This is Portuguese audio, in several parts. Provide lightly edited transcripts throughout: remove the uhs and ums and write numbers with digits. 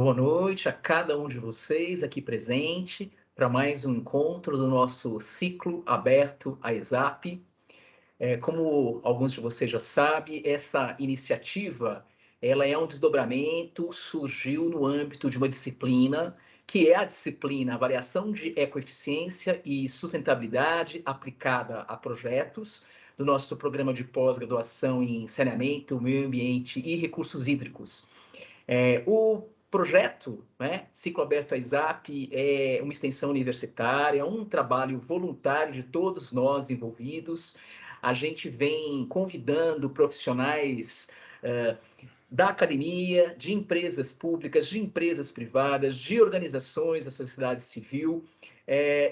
Boa noite a cada um de vocês aqui presente para mais um encontro do nosso ciclo aberto à ESAP. Como alguns de vocês já sabem, essa iniciativa ela é um desdobramento, surgiu no âmbito de uma disciplina, que é a disciplina Avaliação de Ecoeficiência e Sustentabilidade aplicada a projetos, do nosso programa de pós-graduação em Saneamento, Meio Ambiente e Recursos Hídricos. O projeto, né, Ciclo Aberto à ESAP, é uma extensão universitária, é um trabalho voluntário de todos nós envolvidos. A gente vem convidando profissionais da academia, de empresas públicas, de empresas privadas, de organizações da sociedade civil.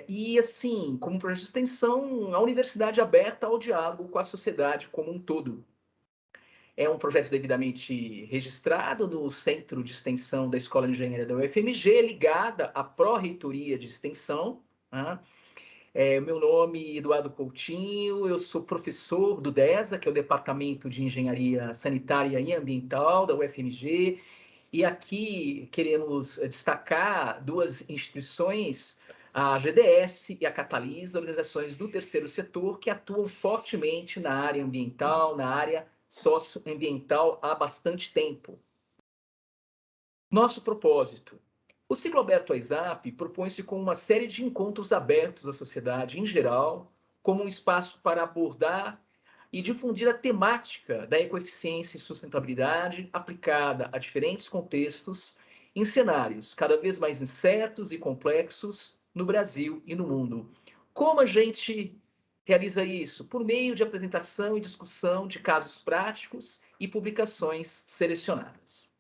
E, assim, como projeto de extensão, a universidade aberta ao diálogo com a sociedade como um todo. É um projeto devidamente registrado no Centro de Extensão da Escola de Engenharia da UFMG, ligada à Pró-Reitoria de Extensão. Né? Meu nome é Eduardo Coutinho, eu sou professor do DESA, que é o Departamento de Engenharia Sanitária e Ambiental da UFMG, e aqui queremos destacar duas instituições, a GDS e a Catalisa, organizações do terceiro setor que atuam fortemente na área ambiental, na área socioambiental há bastante tempo. Nosso propósito. O Ciclo Aberto à ESAP propõe-se com uma série de encontros abertos à sociedade em geral, como um espaço para abordar e difundir a temática da ecoeficiência e sustentabilidade aplicada a diferentes contextos, em cenários cada vez mais incertos e complexos no Brasil e no mundo. Como a gente realiza isso? Por meio de apresentação e discussão de casos práticos e publicações selecionadas.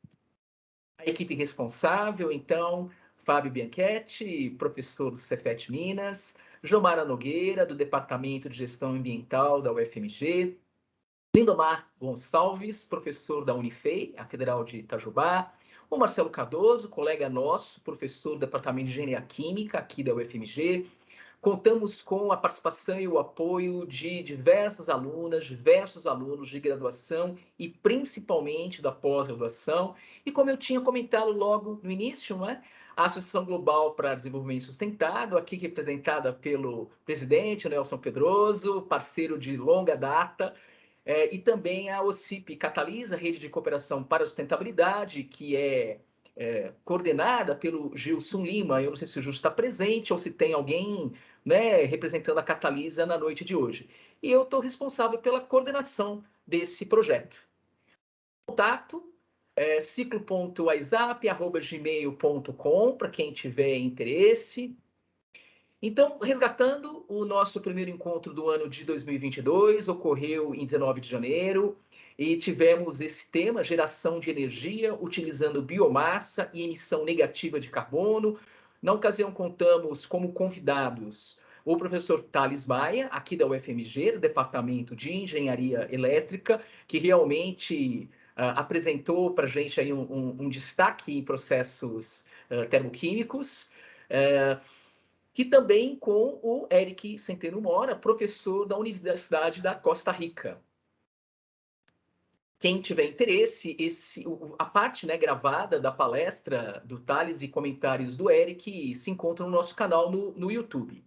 A equipe responsável, então, Fábio Bianchetti, professor do Cefet Minas, Jomara Nogueira, do Departamento de Gestão Ambiental da UFMG, Lindomar Gonçalves, professor da Unifei, a Federal de Itajubá, o Marcelo Cardoso, colega nosso, professor do Departamento de Engenharia Química, aqui da UFMG. Contamos com a participação e o apoio de diversas alunas, diversos alunos de graduação e principalmente da pós-graduação. E como eu tinha comentado logo no início, né, a Associação Global para Desenvolvimento Sustentado, aqui representada pelo presidente Nelson Pedroso, parceiro de longa data, e também a OCIP Catalisa, Rede de Cooperação para a Sustentabilidade, que é coordenada pelo Gilson Lima. Eu não sei se o Gilson está presente ou se tem alguém, né, representando a Catalisa na noite de hoje. E eu estou responsável pela coordenação desse projeto. Contato ciclo.waisap@gmail.com para quem tiver interesse. Então, resgatando, o nosso primeiro encontro do ano de 2022 ocorreu em 19 de janeiro e tivemos esse tema, geração de energia utilizando biomassa e emissão negativa de carbono. Na ocasião, contamos como convidados o professor Thales Maia, aqui da UFMG, do Departamento de Engenharia Elétrica, que realmente apresentou para a gente aí um destaque em processos termoquímicos. E também com o Eric Centeno Mora, professor da Universidade da Costa Rica. Quem tiver interesse, a parte, né, gravada da palestra do Thales e comentários do Eric se encontra no nosso canal no YouTube.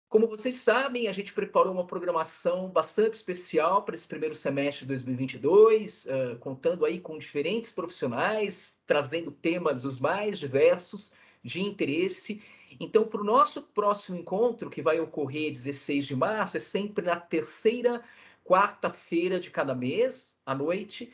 Como vocês sabem, a gente preparou uma programação bastante especial para esse primeiro semestre de 2022, contando aí com diferentes profissionais, trazendo temas os mais diversos de interesse. Então, para o nosso próximo encontro, que vai ocorrer 16 de março, é sempre na terceira quarta-feira de cada mês, à noite,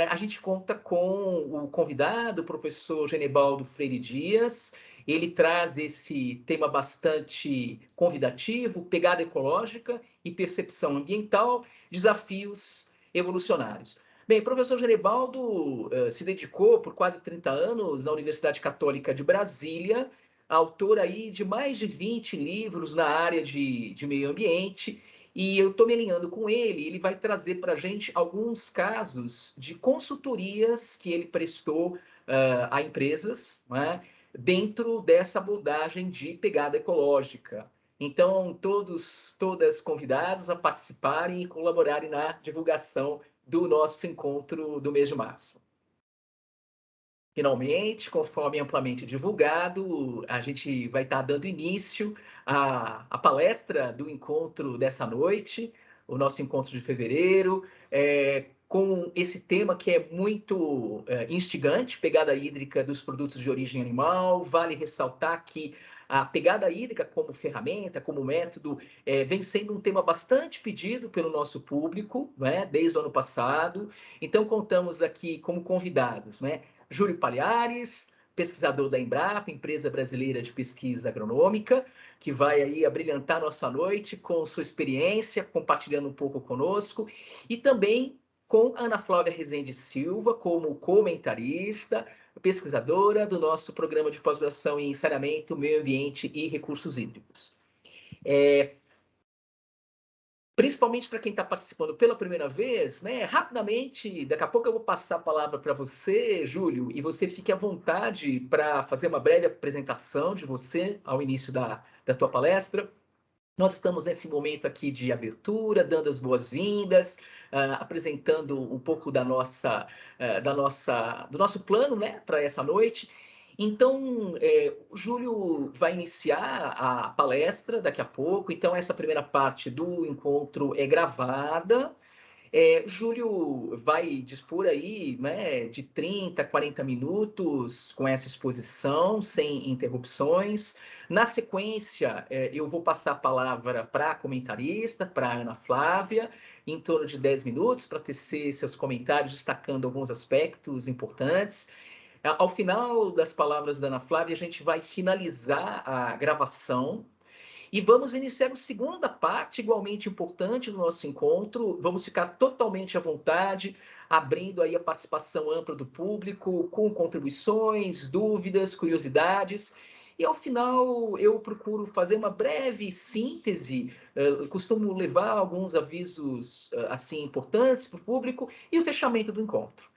a gente conta com o convidado, o professor Genebaldo Freire Dias. Ele traz esse tema bastante convidativo, pegada ecológica e percepção ambiental, desafios evolucionários. Bem, o professor Genebaldo se dedicou por quase 30 anos na Universidade Católica de Brasília, autor aí de mais de 20 livros na área de meio ambiente, e eu estou me alinhando com ele, ele vai trazer para a gente alguns casos de consultorias que ele prestou a empresas, né, dentro dessa abordagem de pegada ecológica. Então, todas convidados a participarem e colaborarem na divulgação do nosso encontro do mês de março. finalmente, conforme amplamente divulgado, a gente vai estar dando início à palestra do encontro dessa noite, o nosso encontro de fevereiro, com esse tema que é muito instigante, pegada hídrica dos produtos de origem animal. Vale ressaltar que a pegada hídrica como ferramenta, como método, vem sendo um tema bastante pedido pelo nosso público, né, desde o ano passado. Então, contamos aqui como convidados, né, Júlio Palhares, pesquisador da Embrapa, Empresa Brasileira de Pesquisa Agronômica, que vai aí abrilhantar nossa noite com sua experiência, compartilhando um pouco conosco, e também com Ana Flávia Rezende Silva, como comentarista, pesquisadora do nosso programa de pós-graduação em saneamento, meio ambiente e recursos hídricos. Principalmente para quem está participando pela primeira vez, né? Rapidamente, daqui a pouco eu vou passar a palavra para você, Júlio, e você fique à vontade para fazer uma breve apresentação de você ao início da tua palestra. Nós estamos nesse momento aqui de abertura, dando as boas-vindas, apresentando um pouco do nosso plano, né, para essa noite. Então, o Júlio vai iniciar a palestra daqui a pouco. Então, essa primeira parte do encontro é gravada. Júlio vai dispor aí, né, de 30 a 40 minutos com essa exposição, sem interrupções. Na sequência, eu vou passar a palavra para a comentarista, para a Ana Flávia, em torno de 10 minutos, para tecer seus comentários, destacando alguns aspectos importantes. Ao final das palavras da Ana Flávia, a gente vai finalizar a gravação e vamos iniciar a segunda parte, igualmente importante do nosso encontro. Vamos ficar totalmente à vontade, abrindo aí a participação ampla do público, com contribuições, dúvidas, curiosidades. E ao final eu procuro fazer uma breve síntese, costumo levar alguns avisos assim importantes para o público e o fechamento do encontro.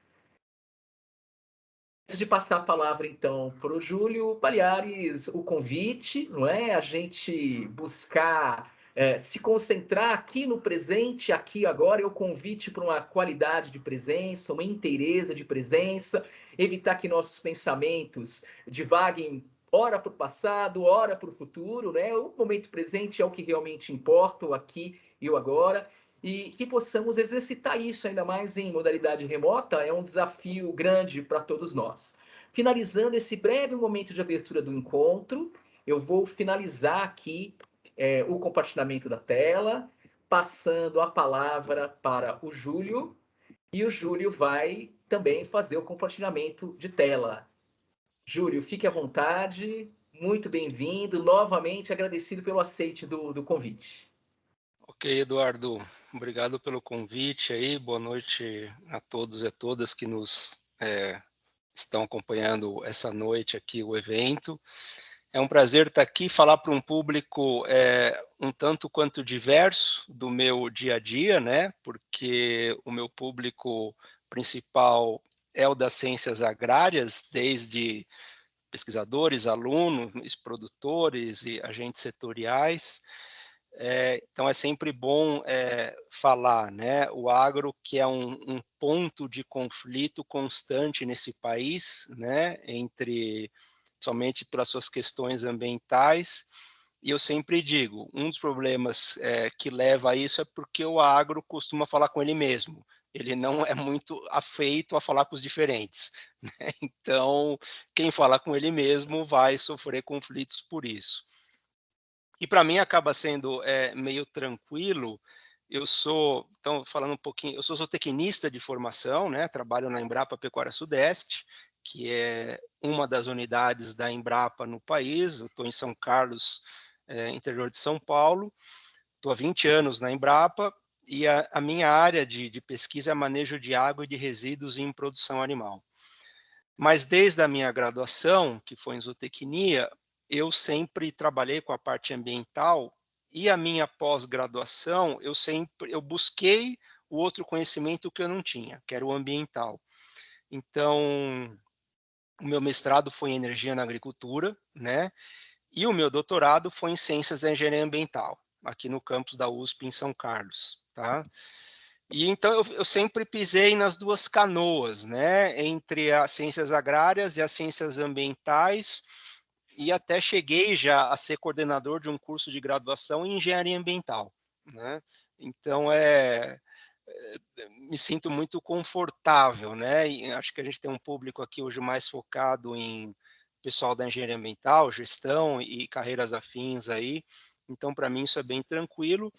Antes de passar a palavra, então, para o Júlio Palhares, o convite, não é? A gente buscar se concentrar aqui no presente, aqui e agora, é o convite para uma qualidade de presença, uma inteireza de presença, evitar que nossos pensamentos divaguem ora para o passado, ora para o futuro, né? O momento presente é o que realmente importa, o aqui e o agora, e que possamos exercitar isso ainda mais em modalidade remota, é um desafio grande para todos nós. Finalizando esse breve momento de abertura do encontro, eu vou finalizar aqui o compartilhamento da tela, passando a palavra para o Júlio, e o Júlio vai também fazer o compartilhamento de tela. Júlio, fique à vontade, muito bem-vindo, novamente agradecido pelo aceite do convite. Ok, Eduardo, obrigado pelo convite aí, boa noite a todos e a todas que nos estão acompanhando essa noite aqui, o evento. É um prazer estar aqui, falar para um público um tanto quanto diverso do meu dia a dia, né? Porque o meu público principal é o das ciências agrárias, desde pesquisadores, alunos, produtores e agentes setoriais. Então é sempre bom falar, né? O agro, que é um ponto de conflito constante nesse país, né? Entre somente pelas suas questões ambientais. E eu sempre digo, um dos problemas que leva a isso é porque o agro costuma falar com ele mesmo. Ele não é muito afeito a falar com os diferentes, né? Então, quem fala com ele mesmo vai sofrer conflitos por isso. E para mim acaba sendo meio tranquilo. Eu sou, então, falando um pouquinho, eu sou zootecnista de formação, né? Trabalho na Embrapa Pecuária Sudeste, que é uma das unidades da Embrapa no país. Eu estou em São Carlos, interior de São Paulo. Estou há 20 anos na Embrapa e a minha área de pesquisa é manejo de água e de resíduos em produção animal. Mas desde a minha graduação, que foi em zootecnia, eu sempre trabalhei com a parte ambiental e a minha pós-graduação, eu busquei o outro conhecimento que eu não tinha, que era o ambiental. Então, o meu mestrado foi em energia na agricultura, né? E o meu doutorado foi em ciências da engenharia ambiental, aqui no campus da USP em São Carlos, tá? E então eu sempre pisei nas duas canoas, né, entre as ciências agrárias e as ciências ambientais, e até cheguei já a ser coordenador de um curso de graduação em engenharia ambiental, né. Então, me sinto muito confortável, né, e acho que a gente tem um público aqui hoje mais focado em pessoal da engenharia ambiental, gestão e carreiras afins aí, então para mim isso é bem tranquilo,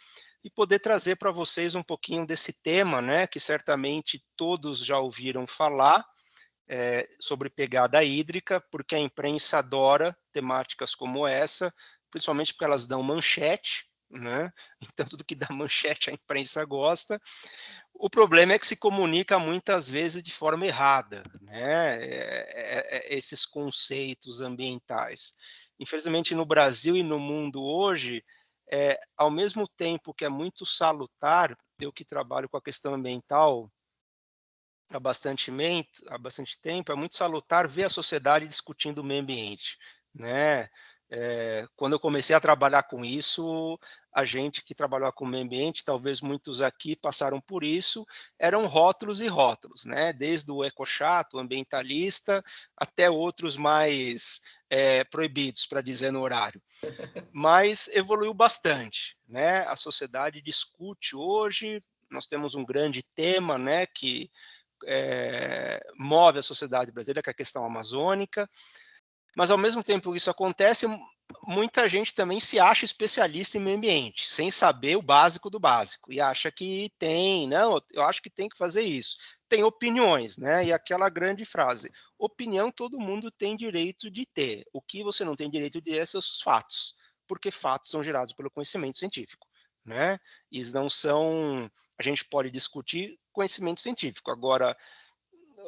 e poder trazer para vocês um pouquinho desse tema, né, que certamente todos já ouviram falar, sobre pegada hídrica, porque a imprensa adora temáticas como essa, principalmente porque elas dão manchete, né, então tudo que dá manchete a imprensa gosta. O problema é que se comunica muitas vezes de forma errada, né, esses conceitos ambientais. Infelizmente no Brasil e no mundo hoje, ao mesmo tempo que é muito salutar, eu que trabalho com a questão ambiental há bastante tempo, é muito salutar ver a sociedade discutindo o meio ambiente, né. Quando eu comecei a trabalhar com isso, a gente que trabalhava com o meio ambiente, talvez muitos aqui passaram por isso, eram rótulos e rótulos, né, desde o ecochato, o ambientalista, até outros mais, proibidos, para dizer no horário. Mas evoluiu bastante, né, a sociedade discute hoje, nós temos um grande tema, né, que move a sociedade brasileira, que é a questão amazônica, mas ao mesmo tempo que isso acontece, muita gente também se acha especialista em meio ambiente, sem saber o básico do básico, e acha que tem, não, eu acho que tem que fazer isso. Tem opiniões, né? E aquela grande frase: opinião todo mundo tem direito de ter. O que você não tem direito de ter é seus fatos, porque fatos são gerados pelo conhecimento científico, né? Eles não são. A gente pode discutir conhecimento científico. Agora,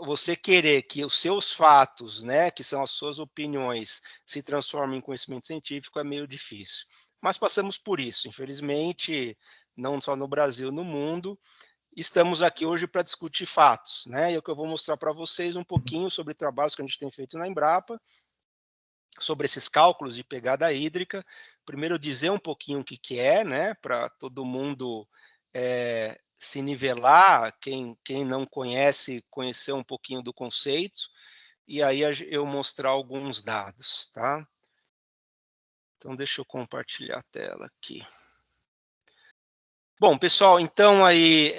você querer que os seus fatos, né, que são as suas opiniões, se transformem em conhecimento científico é meio difícil. Mas passamos por isso, infelizmente, não só no Brasil, no mundo. Estamos aqui hoje para discutir fatos, né? E é o que eu vou mostrar para vocês um pouquinho sobre trabalhos que a gente tem feito na Embrapa, sobre esses cálculos de pegada hídrica. Primeiro dizer um pouquinho o que que é, né, para todo mundo, se nivelar, quem não conhece, conhecer um pouquinho do conceito, e aí eu mostrar alguns dados, tá. Então deixa eu compartilhar a tela aqui. Bom, pessoal, então aí,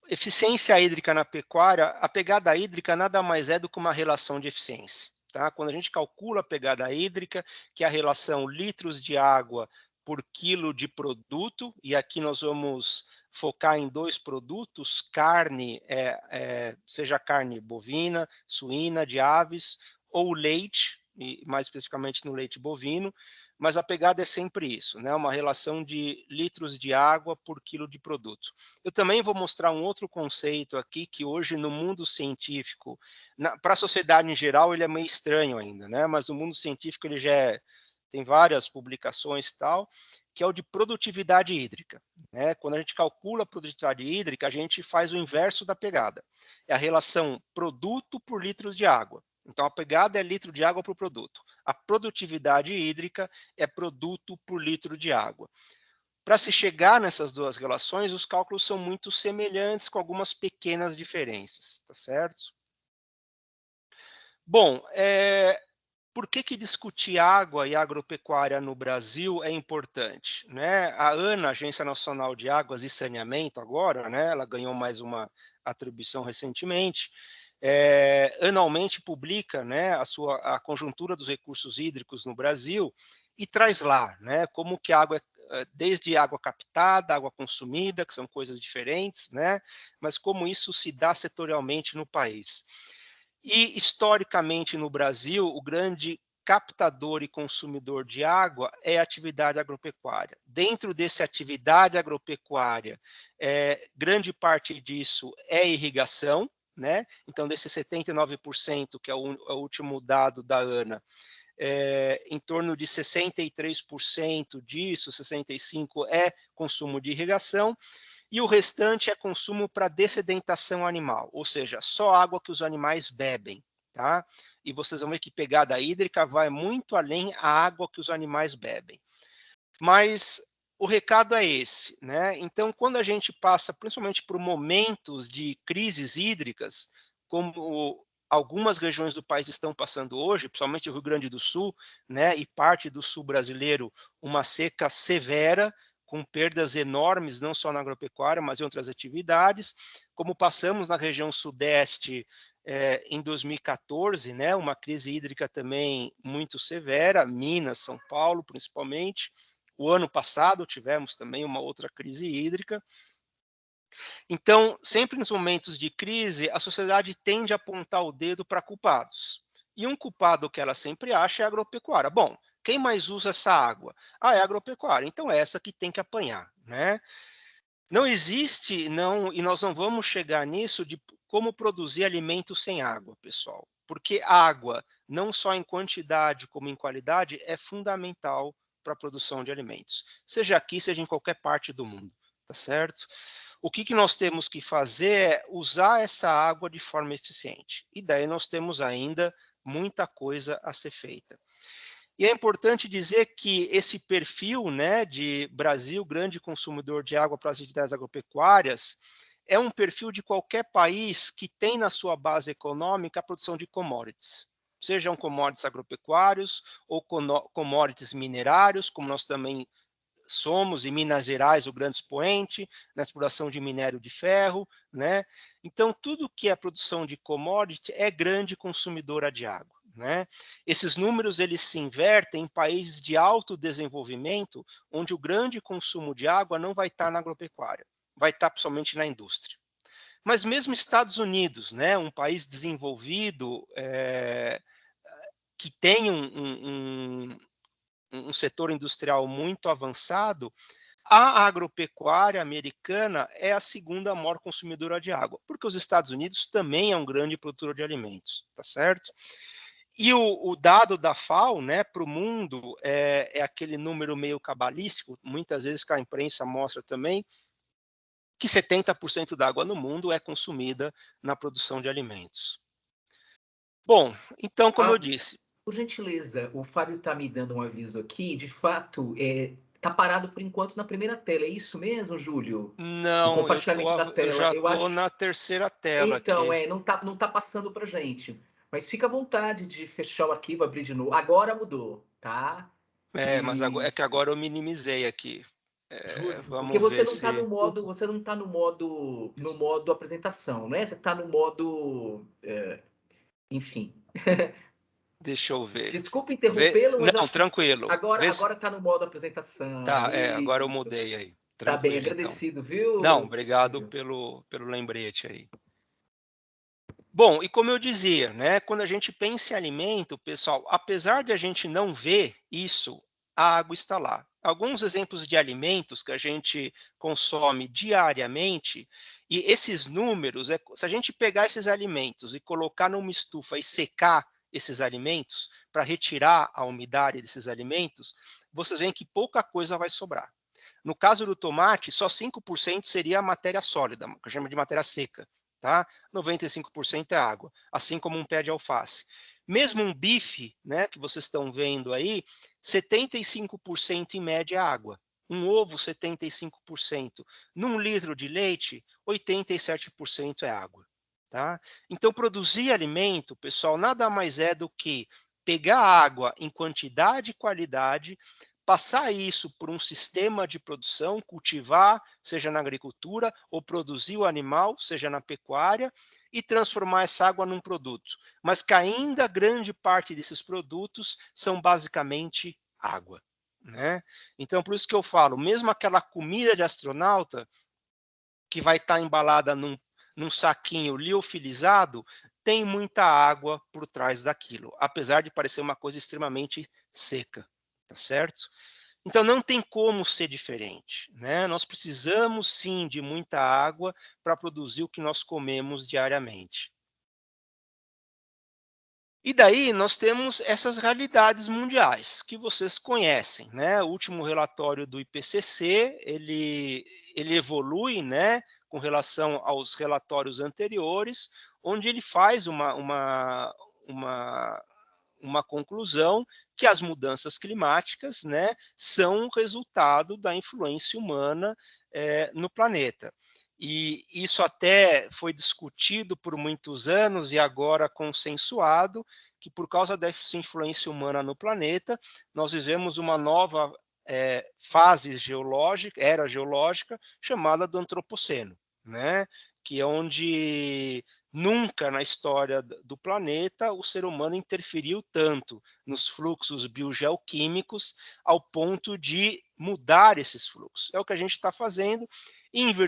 eficiência hídrica na pecuária, a pegada hídrica nada mais é do que uma relação de eficiência, tá? Quando a gente calcula a pegada hídrica, que é a relação litros de água por quilo de produto, e aqui nós vamos focar em dois produtos, carne, seja carne bovina, suína, de aves, ou leite, e mais especificamente no leite bovino, mas a pegada é sempre isso, né? Uma relação de litros de água por quilo de produto. Eu também vou mostrar um outro conceito aqui que hoje no mundo científico, para a sociedade em geral, ele é meio estranho ainda, né? Mas no mundo científico ele já tem várias publicações e tal, que é o de produtividade hídrica, né? Quando a gente calcula a produtividade hídrica, a gente faz o inverso da pegada. É a relação produto por litros de água. Então a pegada é litro de água por produto. A produtividade hídrica é produto por litro de água. Para se chegar nessas duas relações, os cálculos são muito semelhantes, com algumas pequenas diferenças, tá certo? Bom, por que discutir água e agropecuária no Brasil é importante, né? A ANA, Agência Nacional de Águas e Saneamento, agora, né, ela ganhou mais uma atribuição recentemente, anualmente publica, né, a conjuntura dos recursos hídricos no Brasil e traz lá, né, como que a água desde água captada, água consumida, que são coisas diferentes, né, mas como isso se dá setorialmente no país. E, historicamente, no Brasil, o grande captador e consumidor de água é a atividade agropecuária. Dentro dessa atividade agropecuária, grande parte disso é irrigação, né? Então, desses 79%, que é o último dado da ANA, em torno de 63% disso, 65% é consumo de irrigação, e o restante é consumo para dessedentação animal, ou seja, só água que os animais bebem, tá? E vocês vão ver que pegada hídrica vai muito além a água que os animais bebem. Mas o recado é esse, né? Então, quando a gente passa, principalmente por momentos de crises hídricas, como algumas regiões do país estão passando hoje, principalmente o Rio Grande do Sul, né, e parte do sul brasileiro, uma seca severa, com perdas enormes, não só na agropecuária, mas em outras atividades, como passamos na região sudeste em 2014, né, uma crise hídrica também muito severa, Minas, São Paulo, principalmente. O ano passado tivemos também uma outra crise hídrica. Então, sempre nos momentos de crise, a sociedade tende a apontar o dedo para culpados. E um culpado que ela sempre acha é a agropecuária. Bom, quem mais usa essa água? Ah, é a agropecuária. Então é essa que tem que apanhar, né? Não existe, não, e nós não vamos chegar nisso de como produzir alimentos sem água, pessoal. Porque água, não só em quantidade como em qualidade, é fundamental para a produção de alimentos. Seja aqui, seja em qualquer parte do mundo, tá certo? O que nós temos que fazer é usar essa água de forma eficiente. E daí nós temos ainda muita coisa a ser feita. E é importante dizer que esse perfil, né, de Brasil, grande consumidor de água para as atividades agropecuárias, é um perfil de qualquer país que tem na sua base econômica a produção de commodities, sejam commodities agropecuários ou commodities minerários, como nós também somos, em Minas Gerais, o grande expoente na exploração de minério de ferro, né? Então, tudo que é produção de commodity é grande consumidora de água, né? Esses números eles se invertem em países de alto desenvolvimento, onde o grande consumo de água não vai estar na agropecuária, vai estar principalmente na indústria. Mas mesmo Estados Unidos, né, um país desenvolvido, que tem um setor industrial muito avançado, a agropecuária americana é a segunda maior consumidora de água, porque os Estados Unidos também é um grande produtor de alimentos, tá certo? E o dado da FAO, né, para o mundo é aquele número meio cabalístico, muitas vezes que a imprensa mostra também, que 70% da água no mundo é consumida na produção de alimentos. Bom, então, como eu disse, Por gentileza, o Fábio está me dando um aviso aqui. De fato, está parado por enquanto na primeira tela. É isso mesmo, Júlio? O não, compartilhamento da eu tela. já Eu estou acho. na terceira tela Então, aqui. não tá passando para gente. Mas fica à vontade de fechar o arquivo, abrir de novo. Agora mudou, tá? Mas agora, é que Isso. agora eu minimizei aqui. Porque Vamos você ver não está se. no modo, você não tá no modo apresentação, né? Você está no modo, enfim. Deixa eu ver. Desculpa interrompê-lo, mas Não, acho que tranquilo. agora está no modo apresentação. Tá, agora eu Isso. mudei aí. Tá bem, Tranquilo, então. agradecido, Não, viu? obrigado pelo lembrete aí. Bom, e como eu dizia, né, quando a gente pensa em alimento, pessoal, apesar de a gente não ver isso, a água está lá. Alguns exemplos de alimentos que a gente consome diariamente, e esses números, se a gente pegar esses alimentos e colocar numa estufa e secar esses alimentos, para retirar a umidade desses alimentos, vocês veem que pouca coisa vai sobrar. No caso do tomate, só 5% seria a matéria sólida, que a gente chama de matéria seca, tá? 95% é água, assim como um pé de alface. Mesmo um bife, né, que vocês estão vendo aí, 75% em média é água. Um ovo, 75%. Num litro de leite, 87% é água. Tá? Então, produzir alimento, pessoal, nada mais é do que pegar água em quantidade e qualidade, passar isso por um sistema de produção, cultivar, seja na agricultura, ou produzir o animal, seja na pecuária, e transformar essa água num produto. Mas que ainda grande parte desses produtos são basicamente água. Né? Então, por isso que eu falo, mesmo aquela comida de astronauta, que vai estar embalada num saquinho liofilizado, tem muita água por trás daquilo, apesar de parecer uma coisa extremamente seca, tá certo? Então não tem como ser diferente, né? Nós precisamos sim de muita água para produzir o que nós comemos diariamente. E daí nós temos essas realidades mundiais que vocês conhecem, né? O último relatório do IPCC, ele evolui, né, com relação aos relatórios anteriores, onde ele faz uma conclusão que as mudanças climáticas, né, são resultado da influência humana no planeta. E isso até foi discutido por muitos anos e agora consensuado que por causa dessa influência humana no planeta, nós vivemos uma nova fase geológica, era geológica, chamada do antropoceno, né? Que é onde nunca na história do planeta o ser humano interferiu tanto nos fluxos biogeoquímicos ao ponto de mudar esses fluxos. É o que a gente está fazendo,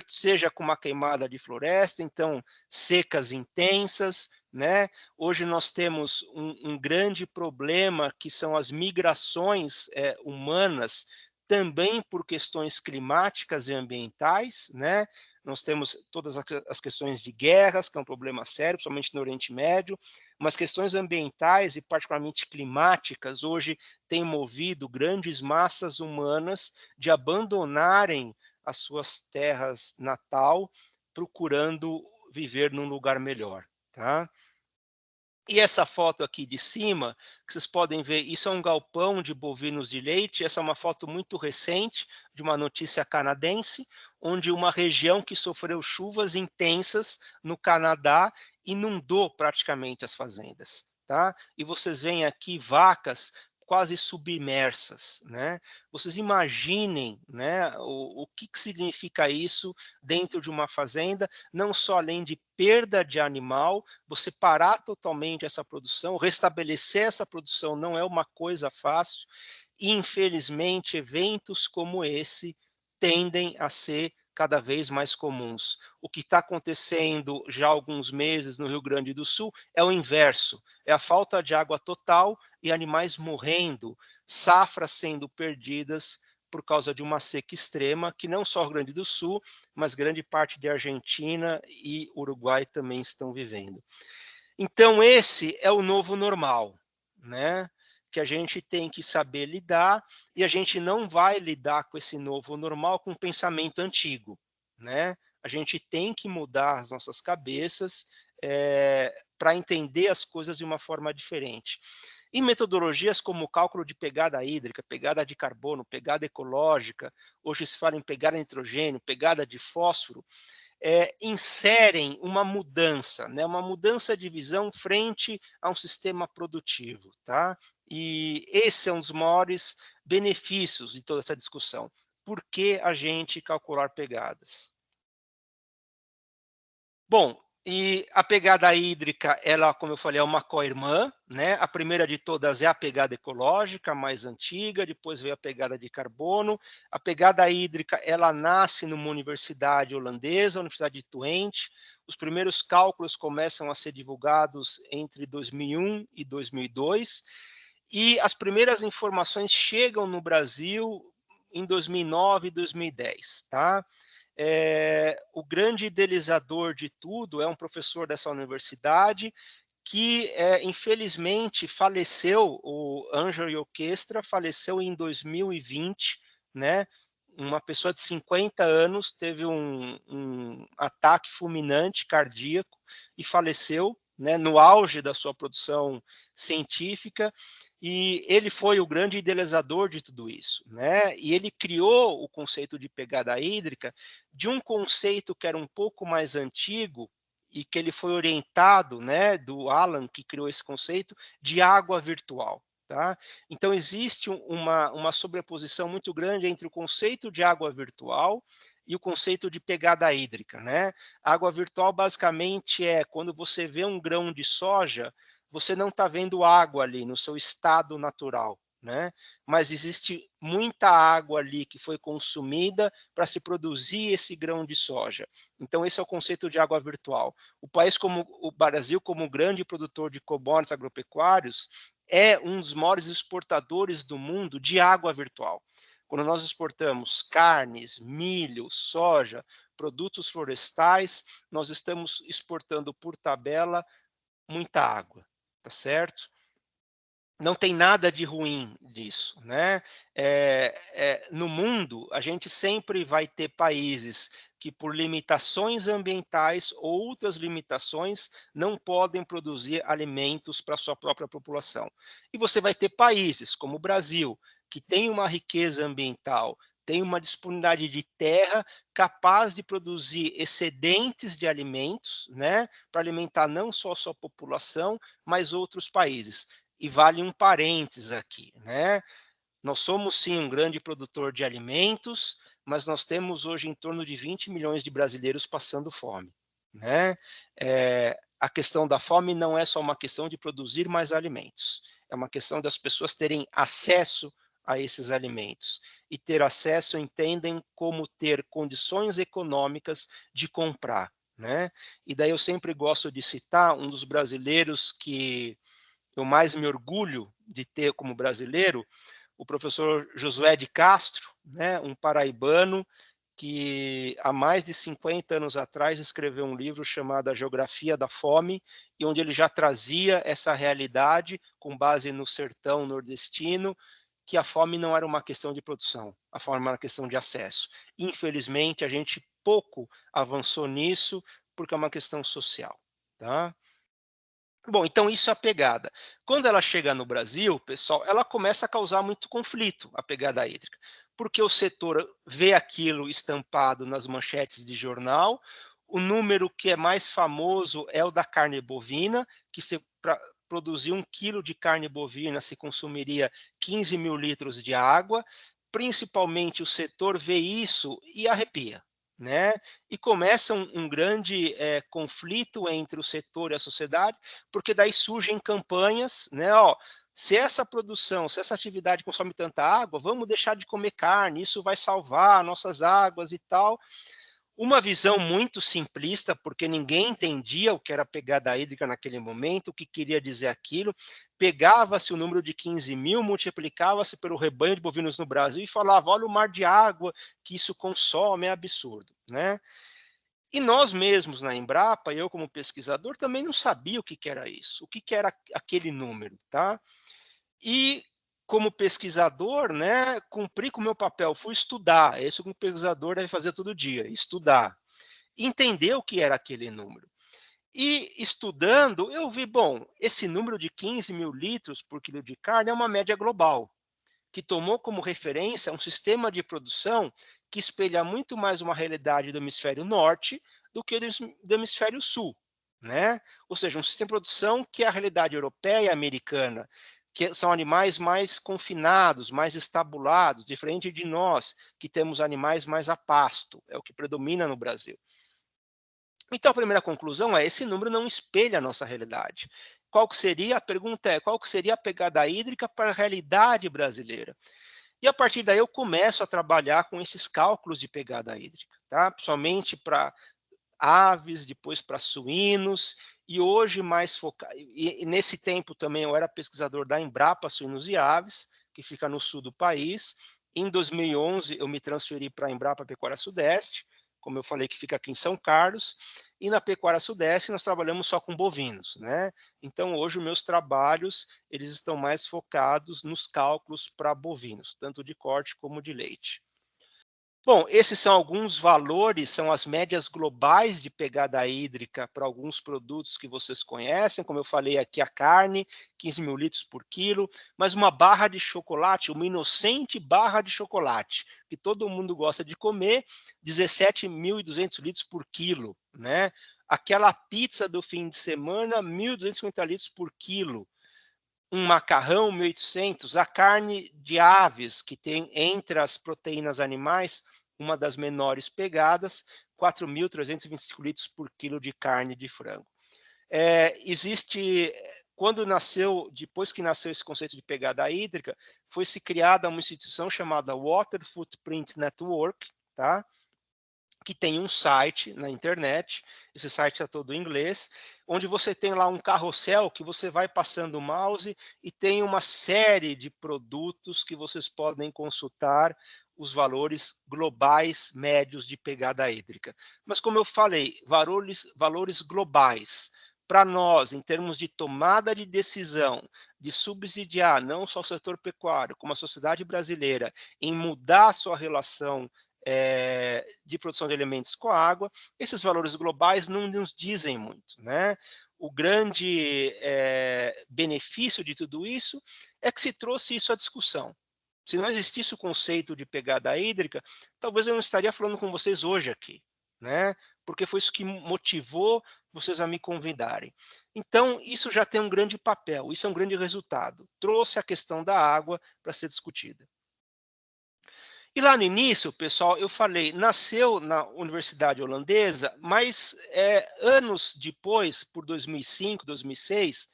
seja com uma queimada de floresta, então secas intensas, né? Hoje nós temos um grande problema que são as migrações humanas, também por questões climáticas e ambientais, né? Nós temos todas as questões de guerras, que é um problema sério, principalmente no Oriente Médio, mas questões ambientais e particularmente climáticas hoje têm movido grandes massas humanas de abandonarem as suas terras natal, procurando viver num lugar melhor, tá? E essa foto aqui de cima, que vocês podem ver, isso é um galpão de bovinos de leite. Essa é uma foto muito recente de uma notícia canadense, onde uma região que sofreu chuvas intensas no Canadá inundou praticamente as fazendas, tá? E vocês veem aqui vacas quase submersas, né? Vocês imaginem, né, o que significa isso dentro de uma fazenda, não só além de perda de animal, você parar totalmente essa produção, restabelecer essa produção não é uma coisa fácil, e infelizmente eventos como esse tendem a ser cada vez mais comuns. O que está acontecendo já há alguns meses no Rio Grande do Sul é o inverso, é a falta de água total e animais morrendo, safras sendo perdidas por causa de uma seca extrema, que não só o Rio Grande do Sul, mas grande parte de Argentina e Uruguai também estão vivendo. Então, esse é o novo normal, né? Que a gente tem que saber lidar, e a gente não vai lidar com esse novo normal com pensamento antigo, né? A gente tem que mudar as nossas cabeças para entender as coisas de uma forma diferente. E metodologias como o cálculo de pegada hídrica, pegada de carbono, pegada ecológica, hoje se fala em pegada de nitrogênio, pegada de fósforo, inserem uma mudança, né, uma mudança de visão frente a um sistema produtivo, tá? E esse é um dos maiores benefícios de toda essa discussão. Por que a gente calcular pegadas? Bom, e a pegada hídrica, ela, como eu falei, é uma co-irmã, né? A primeira de todas é a pegada ecológica, a mais antiga, depois veio a pegada de carbono. A pegada hídrica, ela nasce numa universidade holandesa, a Universidade de Twente. Os primeiros cálculos começam a ser divulgados entre 2001 e 2002, e as primeiras informações chegam no Brasil em 2009 e 2010, tá? O grande idealizador de tudo é um professor dessa universidade que, infelizmente, faleceu, o Ângelo Iocchestra faleceu em 2020, né? Uma pessoa de 50 anos teve um ataque fulminante cardíaco e faleceu, né, no auge da sua produção científica, e ele foi o grande idealizador de tudo isso, né? E ele criou o conceito de pegada hídrica de um conceito que era um pouco mais antigo e que ele foi orientado, né, do Alan, que criou esse conceito, de água virtual. Tá? Então, existe uma sobreposição muito grande entre o conceito de água virtual e o conceito de pegada hídrica. Né? Água virtual, basicamente, é quando você vê um grão de soja, você não está vendo água ali no seu estado natural. Né? Mas existe muita água ali que foi consumida para se produzir esse grão de soja. Então, esse é o conceito de água virtual. O país como o Brasil, como grande produtor de commodities agropecuários, é um dos maiores exportadores do mundo de água virtual. Quando nós exportamos carnes, milho, soja, produtos florestais, nós estamos exportando por tabela muita água, tá certo? não tem nada de ruim disso, né? No mundo, a gente sempre vai ter países que, por limitações ambientais ou outras limitações, não podem produzir alimentos para sua própria população. E você vai ter países, como o Brasil, que tem uma riqueza ambiental, tem uma disponibilidade de terra capaz de produzir excedentes de alimentos, né, para alimentar não só a sua população, mas outros países. E vale um parênteses aqui, né? Nós somos sim um grande produtor de alimentos, mas nós temos hoje em torno de 20 milhões de brasileiros passando fome, né? A questão da fome não é só uma questão de produzir mais alimentos, é uma questão das pessoas terem acesso a esses alimentos. E ter acesso entendem como ter condições econômicas de comprar, né? E daí eu sempre gosto de citar um dos brasileiros que eu mais me orgulho de ter como brasileiro, o professor Josué de Castro, né, um paraibano que há mais de 50 anos atrás escreveu um livro chamado A Geografia da Fome, e onde ele já trazia essa realidade com base no sertão nordestino, que a fome não era uma questão de produção, a fome era uma questão de acesso. Infelizmente, a gente pouco avançou nisso porque é uma questão social, tá? Bom, então isso é a pegada. Quando ela chega no Brasil, pessoal, ela começa a causar muito conflito, a pegada hídrica, porque o setor vê aquilo estampado nas manchetes de jornal. O número que é mais famoso é o da carne bovina, que para produzir 1 quilo de carne bovina se consumiria 15 mil litros de água. Principalmente o setor vê isso e arrepia, né? E começa um grande conflito entre o setor e a sociedade, porque daí surgem campanhas, né? Ó, se essa produção, se essa atividade consome tanta água, vamos deixar de comer carne, isso vai salvar nossas águas e tal. Uma visão muito simplista, porque ninguém entendia o que era pegada hídrica naquele momento, o que queria dizer aquilo. Pegava-se o número de 15 mil, multiplicava-se pelo rebanho de bovinos no Brasil e falava: olha o mar de água que isso consome, é absurdo, né? E nós mesmos na Embrapa, eu como pesquisador, também não sabia o que era isso, o que era aquele número, tá? E como pesquisador, né, cumpri com o meu papel, fui estudar, é isso que um pesquisador deve fazer todo dia, estudar, entender o que era aquele número. E estudando, eu vi, bom, esse número de 15 mil litros por quilo de carne é uma média global, que tomou como referência um sistema de produção que espelha muito mais uma realidade do hemisfério norte do que do hemisfério sul, né? Ou seja, um sistema de produção que é a realidade europeia e americana, que são animais mais confinados, mais estabulados, diferente de nós, que temos animais mais a pasto, é o que predomina no Brasil. Então, a primeira conclusão é: esse número não espelha a nossa realidade. Qual que seria? A pergunta é: qual que seria a pegada hídrica para a realidade brasileira? E a partir daí eu começo a trabalhar com esses cálculos de pegada hídrica, tá? Principalmente para aves, depois para suínos, e hoje mais focado. E nesse tempo também eu era pesquisador da Embrapa Suínos e Aves, que fica no sul do país. Em 2011 eu me transferi para a Embrapa Pecuária Sudeste, como eu falei, que fica aqui em São Carlos, e na Pecuária Sudeste nós trabalhamos só com bovinos, né? Então hoje os meus trabalhos eles estão mais focados nos cálculos para bovinos, tanto de corte como de leite. Bom, esses são alguns valores, são as médias globais de pegada hídrica para alguns produtos que vocês conhecem, como eu falei aqui, a carne, 15 mil litros por quilo, mas uma barra de chocolate, uma inocente barra de chocolate, que todo mundo gosta de comer, 17.200 litros por quilo, né? Aquela pizza do fim de semana, 1.250 litros por quilo. Um macarrão, 1.800, a carne de aves, que tem entre as proteínas animais, uma das menores pegadas, 4.325 litros por quilo de carne de frango. Quando nasceu, depois que nasceu esse conceito de pegada hídrica, foi se criada uma instituição chamada Water Footprint Network, tá? Que tem um site na internet, esse site é todo em inglês, onde você tem lá um carrossel que você vai passando o mouse e tem uma série de produtos que vocês podem consultar os valores globais médios de pegada hídrica. Mas como eu falei, valores globais. para nós, em termos de tomada de decisão, de subsidiar não só o setor pecuário, como a sociedade brasileira, em mudar a sua relação de produção de alimentos com a água, esses valores globais não nos dizem muito, né? O grande benefício de tudo isso é que se trouxe isso à discussão. Se não existisse o conceito de pegada hídrica, talvez eu não estaria falando com vocês hoje aqui, né? Porque foi isso que motivou vocês a me convidarem. Então, isso já tem um grande papel, isso é um grande resultado. Trouxe a questão da água para ser discutida. E lá no início, pessoal, eu falei, nasceu na Universidade Holandesa, mas anos depois, por 2005, 2006,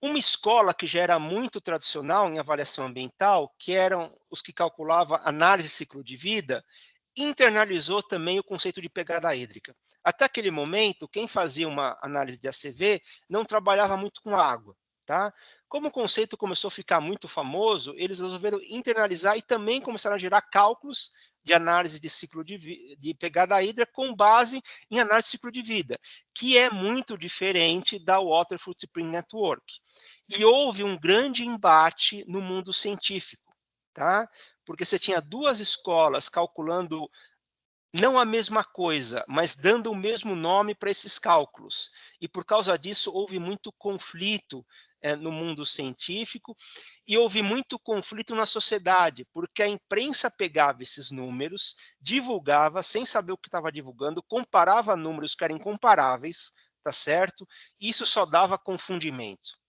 uma escola que já era muito tradicional em avaliação ambiental, que eram os que calculavam análise de ciclo de vida, internalizou também o conceito de pegada hídrica. Até aquele momento, quem fazia uma análise de ACV não trabalhava muito com água. Tá? Como o conceito começou a ficar muito famoso, eles resolveram internalizar e também começaram a gerar cálculos de análise de ciclo de pegada hídrica com base em análise de ciclo de vida, que é muito diferente da Water Footprint Network. E houve um grande embate no mundo científico, tá? Porque você tinha duas escolas calculando não a mesma coisa, mas dando o mesmo nome para esses cálculos. E por causa disso houve muito conflito no mundo científico e houve muito conflito na sociedade, porque a imprensa pegava esses números, divulgava sem saber o que estava divulgando, comparava números que eram incomparáveis, tá certo? E isso só dava confundimento.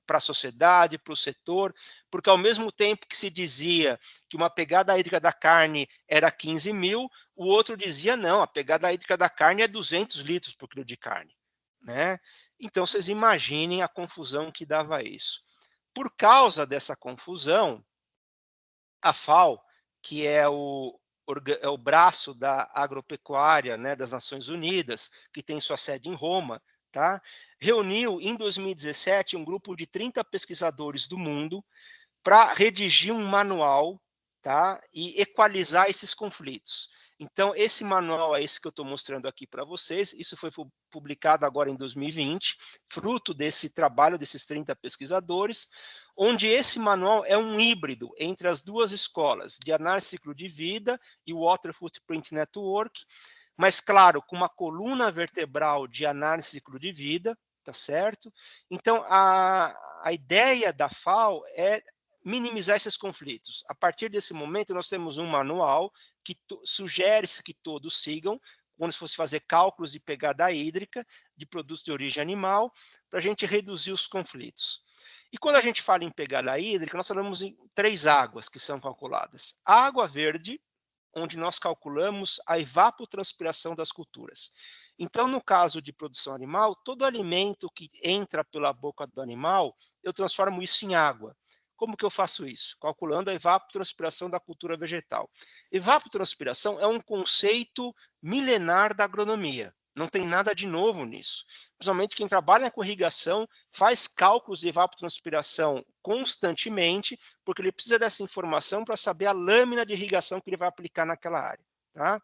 Para a sociedade, para o setor, porque ao mesmo tempo que se dizia que uma pegada hídrica da carne era 15.000, o outro dizia não, a pegada hídrica da carne é 200 litros por quilo de carne, né? Então vocês imaginem a confusão que dava isso. Por causa dessa confusão, a FAO, que é o braço da agropecuária, né, das Nações Unidas, que tem sua sede em Roma, tá? Reuniu em 2017 um grupo de 30 pesquisadores do mundo para redigir um manual, tá? E equalizar esses conflitos. Então, esse manual é esse que eu estou mostrando aqui para vocês. Isso foi publicado agora em 2020, fruto desse trabalho desses 30 pesquisadores, onde esse manual é um híbrido entre as duas escolas, de análise de ciclo de vida e o Water Footprint Network, mas, claro, com uma coluna vertebral de análise de ciclo de vida, tá certo? Então, a ideia da FAO é minimizar esses conflitos. A partir desse momento, nós temos um manual que sugere-se que todos sigam, quando se fosse fazer cálculos de pegada hídrica de produtos de origem animal, para a gente reduzir os conflitos. E quando a gente fala em pegada hídrica, nós falamos em 3 águas que são calculadas. A água verde, onde nós calculamos a evapotranspiração das culturas. Então, no caso de produção animal, todo alimento que entra pela boca do animal, eu transformo isso em água. Como que eu faço isso? Calculando a evapotranspiração da cultura vegetal. Evapotranspiração é um conceito milenar da agronomia. Não tem nada de novo nisso. Principalmente quem trabalha com irrigação faz cálculos de evapotranspiração constantemente, porque ele precisa dessa informação para saber a lâmina de irrigação que ele vai aplicar naquela área. Tá?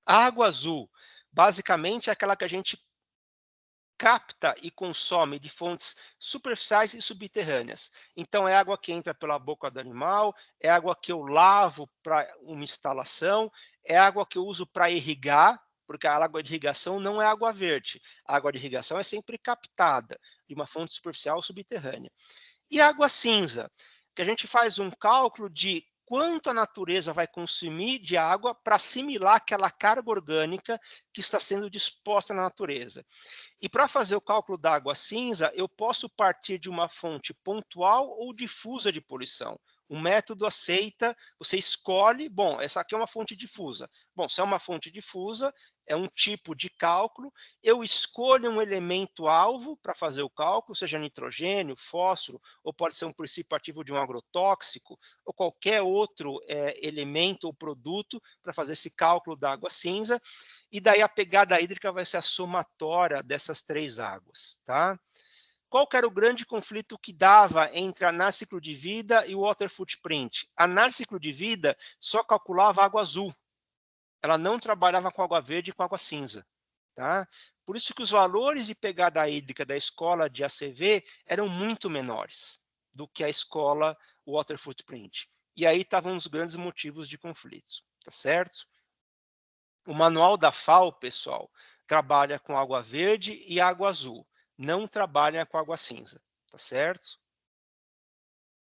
A água azul, basicamente, é aquela que a gente capta e consome de fontes superficiais e subterrâneas. Então, é água que entra pela boca do animal, é água que eu lavo para uma instalação, é água que eu uso para irrigar, porque a água de irrigação não é água verde. A água de irrigação é sempre captada de uma fonte superficial ou subterrânea. E a água cinza, que a gente faz um cálculo de quanto a natureza vai consumir de água para assimilar aquela carga orgânica que está sendo disposta na natureza. E para fazer o cálculo da água cinza, eu posso partir de uma fonte pontual ou difusa de poluição. O método aceita, você escolhe, bom, essa aqui é uma fonte difusa. Bom, se é uma fonte difusa, é um tipo de cálculo, eu escolho um elemento-alvo para fazer o cálculo, seja nitrogênio, fósforo, ou pode ser um princípio ativo de um agrotóxico, ou qualquer outro elemento ou produto para fazer esse cálculo da água cinza, e daí a pegada hídrica vai ser a somatória dessas 3 águas, tá? Qual que era o grande conflito que dava entre a análise de ciclo de vida e o water footprint? A análise de ciclo de vida só calculava água azul. Ela não trabalhava com água verde e com água cinza, tá? Por isso que os valores de pegada hídrica da escola de ACV eram muito menores do que a escola Water Footprint. E aí estavam os grandes motivos de conflitos, tá certo? O manual da FAO, pessoal, trabalha com água verde e água azul, não trabalha com água cinza, tá certo?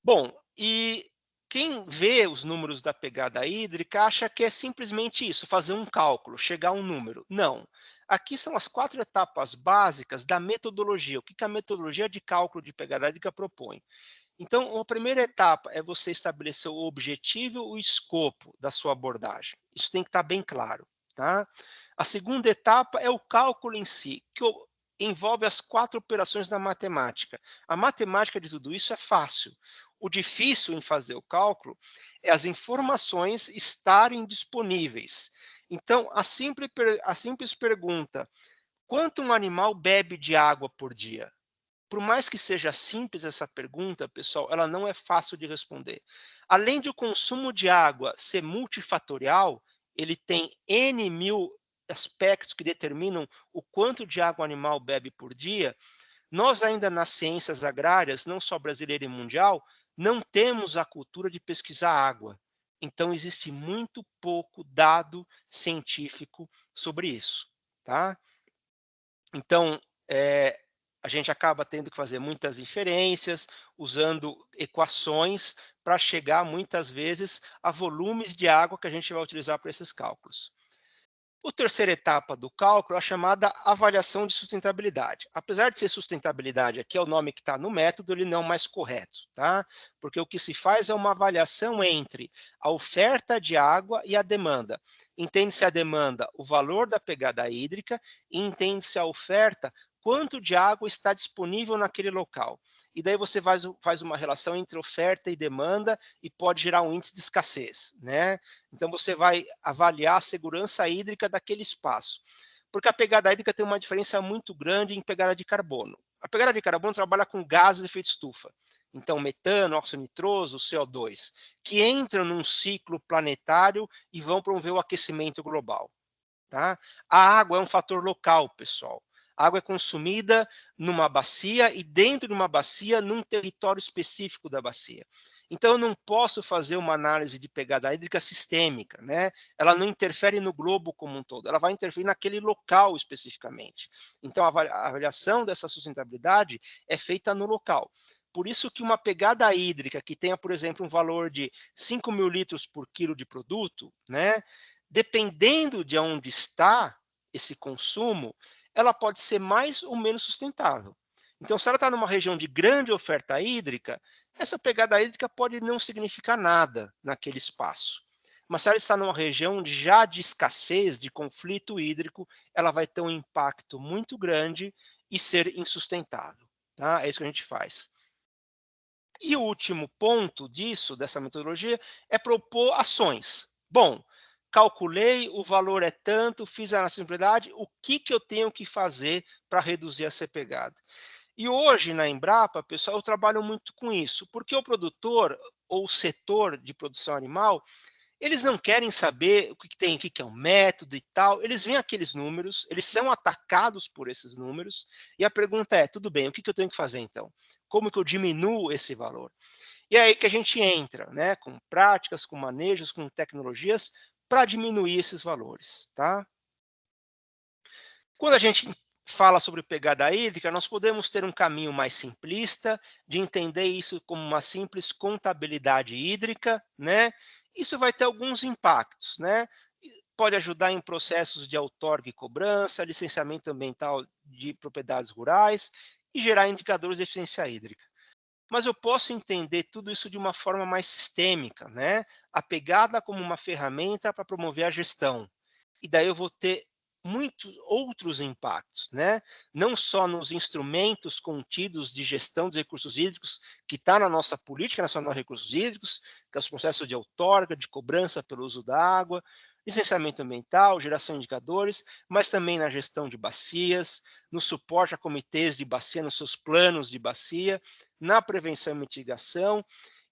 Bom, e quem vê os números da pegada hídrica acha que é simplesmente isso, fazer um cálculo, chegar a um número. Não. Aqui são as 4 etapas básicas da metodologia. O que que a metodologia de cálculo de pegada hídrica propõe? Então, a primeira etapa é você estabelecer o objetivo e o escopo da sua abordagem. Isso tem que estar bem claro, tá? A segunda etapa é o cálculo em si, que envolve as 4 operações da matemática. A matemática de tudo isso é fácil. O difícil em fazer o cálculo é as informações estarem disponíveis. Então, a simples pergunta: quanto um animal bebe de água por dia? Por mais que seja simples essa pergunta, pessoal, ela não é fácil de responder. Além de o consumo de água ser multifatorial, ele tem N mil aspectos que determinam o quanto de água o animal bebe por dia. Nós ainda nas ciências agrárias, não só brasileira e mundial, não temos a cultura de pesquisar água. Então existe muito pouco dado científico sobre isso, tá? Então, a gente acaba tendo que fazer muitas inferências, usando equações para chegar muitas vezes a volumes de água que a gente vai utilizar para esses cálculos. A terceira etapa do cálculo é a chamada avaliação de sustentabilidade. Apesar de ser sustentabilidade, aqui é o nome que está no método, ele não é o mais correto, tá? Porque o que se faz é uma avaliação entre a oferta de água e a demanda. Entende-se a demanda, o valor da pegada hídrica, e entende-se a oferta, quanto de água está disponível naquele local. E daí você faz uma relação entre oferta e demanda e pode gerar um índice de escassez, né? Então você vai avaliar a segurança hídrica daquele espaço. Porque a pegada hídrica tem uma diferença muito grande em pegada de carbono. A pegada de carbono trabalha com gases de efeito estufa. Então, metano, óxido nitroso, CO2, que entram num ciclo planetário e vão promover o aquecimento global. Tá? A água é um fator local, pessoal. A água é consumida numa bacia e dentro de uma bacia, num território específico da bacia. Então, eu não posso fazer uma análise de pegada hídrica sistêmica, né? Ela não interfere no globo como um todo, ela vai interferir naquele local especificamente. Então, a avaliação dessa sustentabilidade é feita no local. Por isso que uma pegada hídrica que tenha, por exemplo, um valor de 5.000 litros por quilo de produto, né? Dependendo de onde está esse consumo, ela pode ser mais ou menos sustentável. Então, se ela está numa região de grande oferta hídrica, essa pegada hídrica pode não significar nada naquele espaço. Mas se ela está numa região já de escassez, de conflito hídrico, ela vai ter um impacto muito grande e ser insustentável. Tá? É isso que a gente faz. E o último ponto disso, dessa metodologia, é propor ações. Bom, calculei, o valor é tanto, fiz a análise, o que eu tenho que fazer para reduzir essa pegada? E hoje, na Embrapa, pessoal, eu trabalho muito com isso, porque o produtor ou o setor de produção animal, eles não querem saber o que tem, o que é um método e tal, eles veem aqueles números, eles são atacados por esses números, e a pergunta é, tudo bem, o que eu tenho que fazer então? Como que eu diminuo esse valor? E é aí que a gente entra, né, com práticas, com manejos, com tecnologias, para diminuir esses valores, tá? Quando a gente fala sobre pegada hídrica, nós podemos ter um caminho mais simplista de entender isso como uma simples contabilidade hídrica, né? Isso vai ter alguns impactos, né? Pode ajudar em processos de outorga e cobrança, licenciamento ambiental de propriedades rurais e gerar indicadores de eficiência hídrica. Mas eu posso entender tudo isso de uma forma mais sistêmica, né? A pegada como uma ferramenta para promover a gestão. E daí eu vou ter muitos outros impactos, né? Não só nos instrumentos contidos de gestão dos recursos hídricos, que está na nossa Política Nacional de Recursos Hídricos, que é os processos de outorga, de cobrança pelo uso da água, licenciamento ambiental, geração de indicadores, mas também na gestão de bacias, no suporte a comitês de bacia, nos seus planos de bacia, na prevenção e mitigação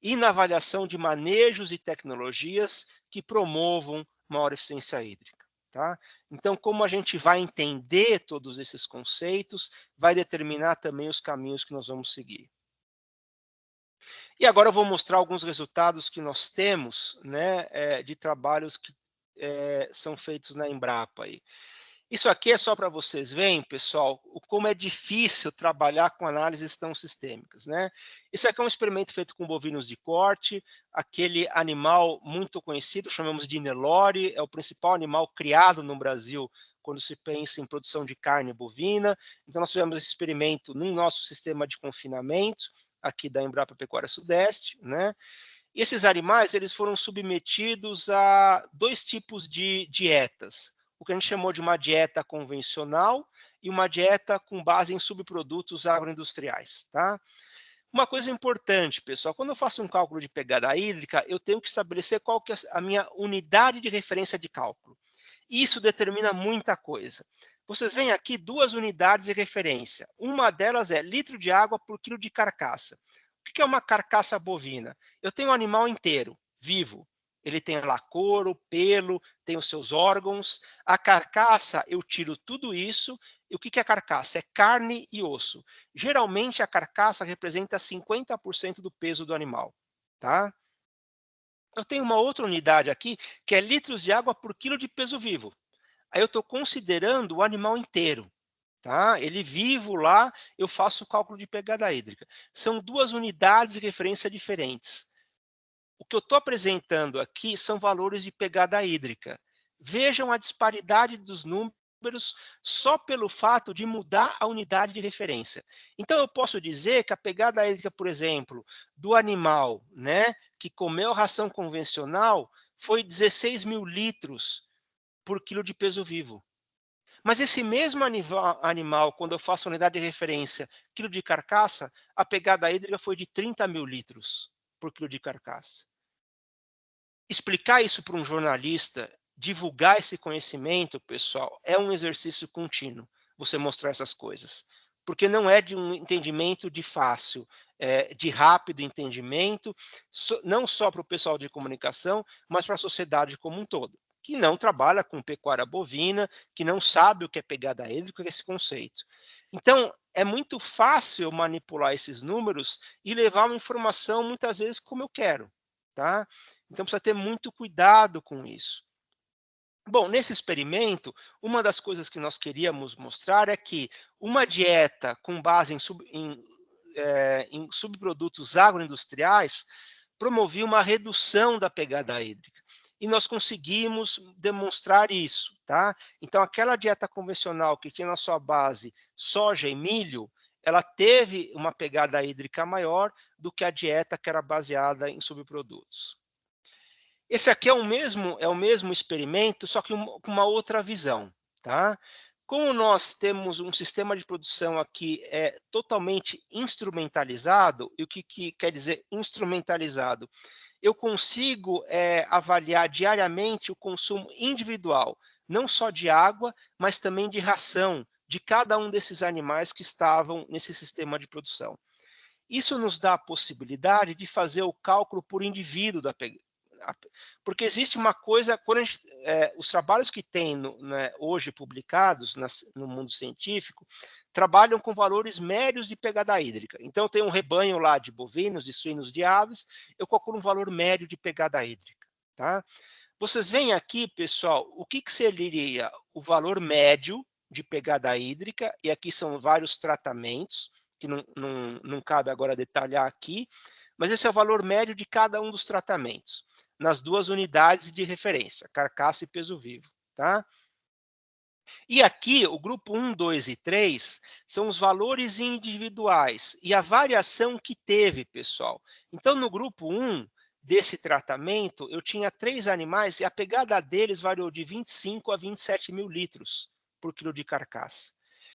e na avaliação de manejos e tecnologias que promovam maior eficiência hídrica. Tá? Então, como a gente vai entender todos esses conceitos, vai determinar também os caminhos que nós vamos seguir. E agora eu vou mostrar alguns resultados que nós temos, né, de trabalhos que são feitos na Embrapa. Aí. Isso aqui é só para vocês verem, pessoal, como é difícil trabalhar com análises tão sistêmicas. Né? Isso aqui é um experimento feito com bovinos de corte, aquele animal muito conhecido, chamamos de Nelore, é o principal animal criado no Brasil quando se pensa em produção de carne bovina. Então, nós fizemos esse experimento no nosso sistema de confinamento, aqui da Embrapa Pecuária Sudeste, né? E esses animais eles foram submetidos a 2 tipos de dietas, o que a gente chamou de uma dieta convencional e uma dieta com base em subprodutos agroindustriais, tá? Uma coisa importante, pessoal, quando eu faço um cálculo de pegada hídrica, eu tenho que estabelecer qual que é a minha unidade de referência de cálculo. Isso determina muita coisa. Vocês veem aqui 2 unidades de referência. Uma delas é litro de água por quilo de carcaça. O que é uma carcaça bovina? Eu tenho um animal inteiro, vivo. Ele tem lá couro, pelo, tem os seus órgãos. A carcaça, eu tiro tudo isso. E o que é carcaça? É carne e osso. Geralmente, a carcaça representa 50% do peso do animal. Tá? Eu tenho uma outra unidade aqui, que é litros de água por quilo de peso vivo. Aí eu estou considerando o animal inteiro. Tá? Ele vivo lá, eu faço o cálculo de pegada hídrica. São 2 unidades de referência diferentes. O que eu estou apresentando aqui são valores de pegada hídrica. Vejam a disparidade dos números só pelo fato de mudar a unidade de referência. Então, eu posso dizer que a pegada hídrica, por exemplo, do animal, né, que comeu ração convencional foi 16 mil litros por quilo de peso vivo. Mas esse mesmo animal, quando eu faço a unidade de referência quilo de carcaça, a pegada hídrica foi de 30 mil litros por quilo de carcaça. Explicar isso para um jornalista, divulgar esse conhecimento, pessoal, é um exercício contínuo, você mostrar essas coisas. Porque não é de um entendimento de fácil, de rápido entendimento, não só para o pessoal de comunicação, mas para a sociedade como um todo, que não trabalha com pecuária bovina, que não sabe o que é pegada hídrica, que é esse conceito. Então, é muito fácil manipular esses números e levar uma informação, muitas vezes, como eu quero. Tá? Então precisa ter muito cuidado com isso. Bom, nesse experimento, uma das coisas que nós queríamos mostrar é que uma dieta com base em subprodutos agroindustriais promovia uma redução da pegada hídrica. E nós conseguimos demonstrar isso. Tá? Então, aquela dieta convencional que tinha na sua base soja e milho, ela teve uma pegada hídrica maior do que a dieta que era baseada em subprodutos. Esse aqui é o mesmo experimento, só que com uma outra visão. Tá? Como nós temos um sistema de produção aqui totalmente instrumentalizado, e o que quer dizer instrumentalizado? Eu consigo avaliar diariamente o consumo individual, não só de água, mas também de ração, de cada um desses animais que estavam nesse sistema de produção. Isso nos dá a possibilidade de fazer o cálculo por indivíduo porque existe uma coisa, quando os trabalhos que tem hoje publicados no mundo científico trabalham com valores médios de pegada hídrica. Então, eu tenho um rebanho lá de bovinos, de suínos, de aves, eu calculo um valor médio de pegada hídrica. Tá? Vocês veem aqui, pessoal, o que seria o valor médio de pegada hídrica, e aqui são vários tratamentos, que não cabe agora detalhar aqui, mas esse é o valor médio de cada um dos tratamentos, nas 2 unidades de referência, carcaça e peso vivo. Tá? E aqui, o grupo 1, 2 e 3 são os valores individuais e a variação que teve, pessoal. Então, no grupo 1 desse tratamento, eu tinha 3 animais e a pegada deles variou de 25 a 27 mil litros por quilo de carcaça.